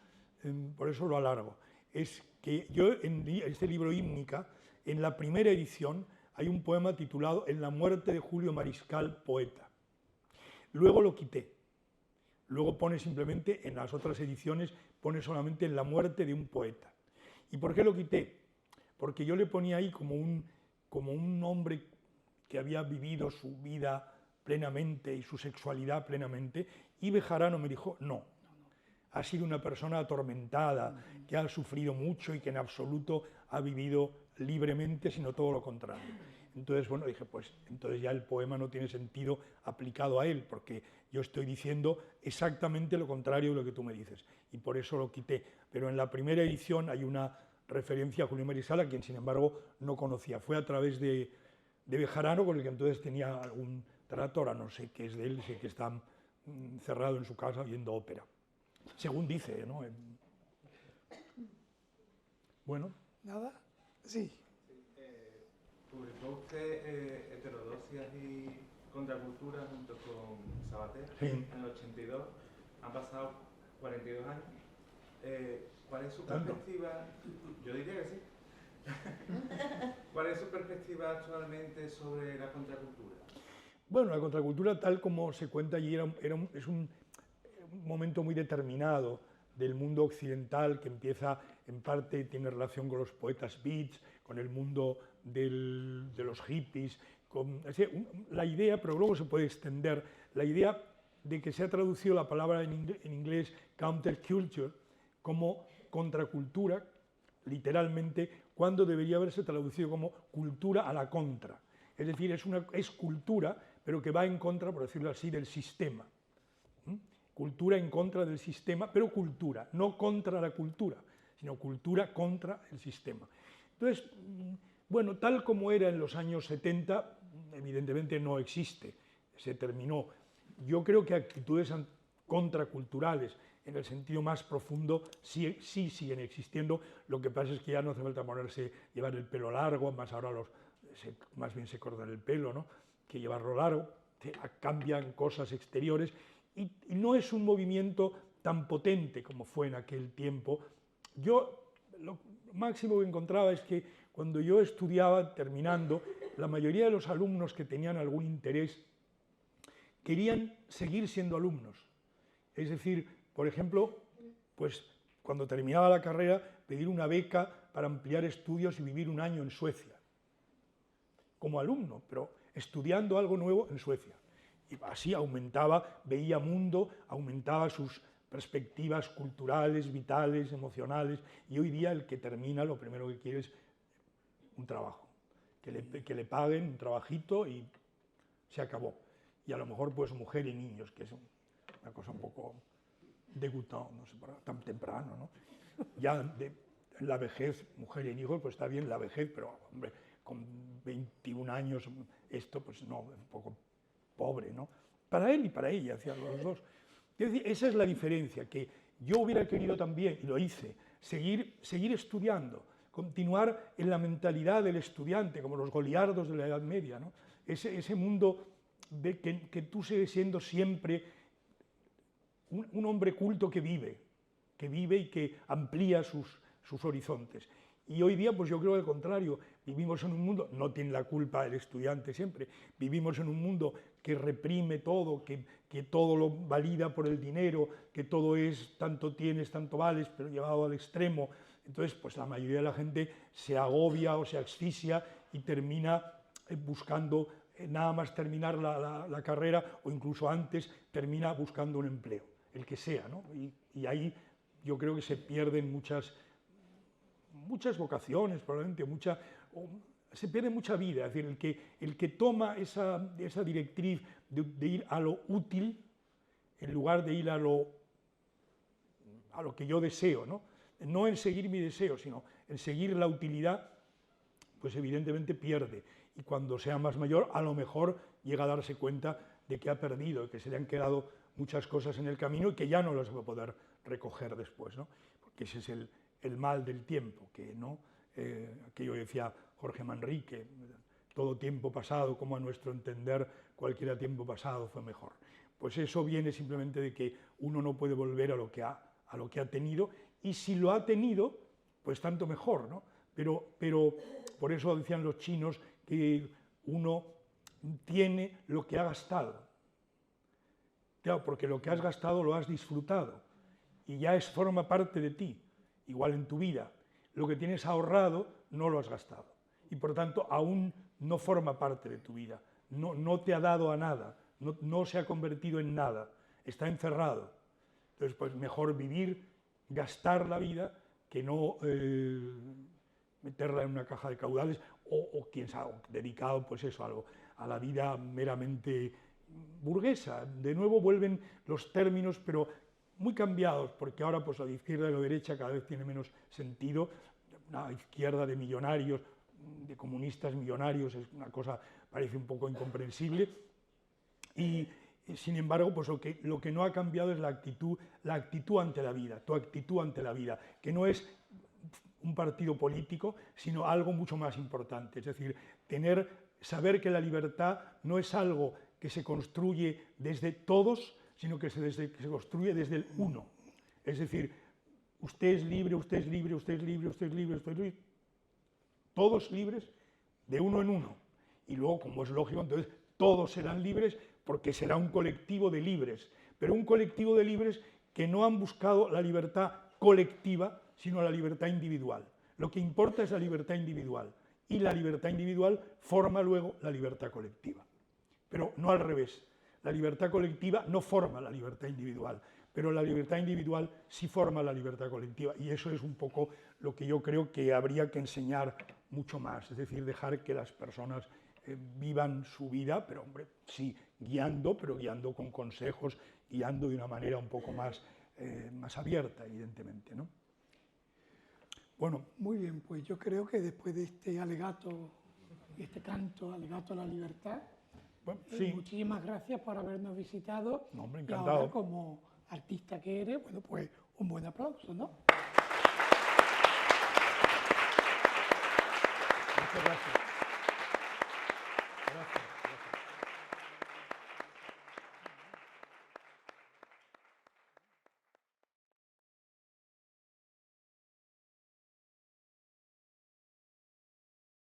por eso lo alargo, es que yo en este libro Hímnica, en la primera edición, hay un poema titulado En la muerte de Julio Mariscal, poeta. Luego lo quité. Luego pone simplemente, en las otras ediciones, pone solamente En la muerte de un poeta. ¿Y por qué lo quité? Porque yo le ponía ahí como un hombre que había vivido su vida plenamente y su sexualidad plenamente, y Bejarano me dijo, no, ha sido una persona atormentada, que ha sufrido mucho y que en absoluto ha vivido libremente, sino todo lo contrario. Entonces, bueno, dije, pues entonces ya el poema no tiene sentido aplicado a él, porque yo estoy diciendo exactamente lo contrario de lo que tú me dices, y por eso lo quité. Pero en la primera edición hay una referencia a Julio Mariscal, a quien sin embargo no conocía. Fue a través de Bejarano, con el que entonces tenía algún trato, ahora no sé qué es de él, sé que está encerrado en su casa viendo ópera, según dice, ¿no? Bueno. ¿Nada? Sí. Publicó usted Heterodoxias y Contracultura junto con Sabater Sí. En el 82. Han pasado 42 años. ¿Cuál es su perspectiva? Yo diría que sí. ¿Cuál es su perspectiva actualmente sobre la contracultura? Bueno, la contracultura, tal como se cuenta allí, es un momento muy determinado del mundo occidental que empieza, en parte, tiene relación con los poetas beats, con el mundo de los hippies, la idea, pero luego se puede extender, la idea de que se ha traducido la palabra en inglés counterculture como contracultura, literalmente, cuando debería haberse traducido como cultura a la contra. Es decir, es cultura, pero que va en contra, por decirlo así, del sistema. Cultura en contra del sistema, pero cultura, no contra la cultura, sino cultura contra el sistema. Entonces, bueno, tal como era en los años 70, evidentemente no existe, se terminó. Yo creo que actitudes contraculturales, en el sentido más profundo, sí siguen existiendo. Lo que pasa es que ya no hace falta llevar el pelo largo, más ahora más bien se cortan el pelo, ¿no?, que llevarlo largo, cambian cosas exteriores, y no es un movimiento tan potente como fue en aquel tiempo. Yo lo máximo que encontraba es que cuando yo estudiaba, terminando, la mayoría de los alumnos que tenían algún interés querían seguir siendo alumnos. Es decir, por ejemplo, pues cuando terminaba la carrera, pedir una beca para ampliar estudios y vivir un año en Suecia, como alumno, pero estudiando algo nuevo en Suecia. Y así aumentaba, veía mundo, aumentaba sus perspectivas culturales, vitales, emocionales, y hoy día el que termina lo primero que quiere es un trabajo, que le paguen un trabajito y se acabó. Y a lo mejor pues mujer y niños, que es una cosa un poco degutante, no sé, tan temprano, ¿no? Ya la vejez, mujer y hijos, pues está bien la vejez, pero hombre, con 21 años esto pues no, es un poco pobre, ¿no? Para él y para ella, hacia los dos. Es decir, esa es la diferencia, que yo hubiera querido también, y lo hice, seguir estudiando, continuar en la mentalidad del estudiante, como los goliardos de la Edad Media, ¿no? Ese mundo de que tú sigues siendo siempre un hombre culto que vive, que vive y que amplía sus horizontes. Y hoy día, pues yo creo al contrario, vivimos en un mundo, no tiene la culpa el estudiante siempre, vivimos en un mundo que reprime todo, que todo lo valida por el dinero, que todo es tanto tienes, tanto vales, pero llevado al extremo. Entonces, pues la mayoría de la gente se agobia o se asfixia y termina buscando, nada más terminar la carrera, o incluso antes, termina buscando un empleo, el que sea, ¿no? Y ahí yo creo que se pierden muchas vocaciones, probablemente, se pierde mucha vida. Es decir, el que toma esa directriz de ir a lo útil, en lugar de ir a lo que yo deseo, no en seguir mi deseo, sino en seguir la utilidad, pues evidentemente pierde. Y cuando sea más mayor, a lo mejor llega a darse cuenta de que ha perdido, que se le han quedado muchas cosas en el camino y que ya no las va a poder recoger después, ¿no? Porque ese es el mal del tiempo, que aquello decía Jorge Manrique, todo tiempo pasado, como a nuestro entender cualquier tiempo pasado fue mejor. Pues eso viene simplemente de que uno no puede volver a lo que ha tenido, y si lo ha tenido, pues tanto mejor, ¿no? Pero por eso decían los chinos que uno tiene lo que ha gastado. Claro, porque lo que has gastado lo has disfrutado y ya forma parte de ti, igual en tu vida. Lo que tienes ahorrado no lo has gastado y por tanto aún no forma parte de tu vida, no te ha dado a nada, no se ha convertido en nada, está encerrado. Entonces, pues mejor vivir, gastar la vida, que no meterla en una caja de caudales o quién sabe, dedicado pues eso, a la vida meramente burguesa. De nuevo vuelven los términos, pero muy cambiados, porque ahora pues la izquierda y la derecha cada vez tiene menos sentido. Una izquierda de millonarios, de comunistas millonarios, es una cosa, parece un poco incomprensible. Y sin embargo, pues lo que no ha cambiado es la actitud ante la vida, tu actitud ante la vida, que no es un partido político, sino algo mucho más importante. Es decir, saber que la libertad no es algo que se construye desde todos, sino que se construye desde el uno. Es decir, usted es libre, usted es libre, usted es libre, usted es libre, usted es libre. Todos libres de uno en uno. Y luego, como es lógico, entonces todos serán libres porque será un colectivo de libres. Pero un colectivo de libres que no han buscado la libertad colectiva, sino la libertad individual. Lo que importa es la libertad individual. Y la libertad individual forma luego la libertad colectiva. Pero no al revés. La libertad colectiva no forma la libertad individual, pero la libertad individual sí forma la libertad colectiva. Y eso es un poco lo que yo creo que habría que enseñar mucho más. Es decir, dejar que las personas vivan su vida, pero hombre, sí, pero guiando con consejos, guiando de una manera un poco más abierta, evidentemente, ¿no? Bueno. Muy bien, pues yo creo que después de este alegato, este canto, alegato a la libertad, Bueno, sí. Muchísimas gracias por habernos visitado. No, hombre, y encantado. ahora, como artista que eres, bueno, pues un buen aplauso, ¿no?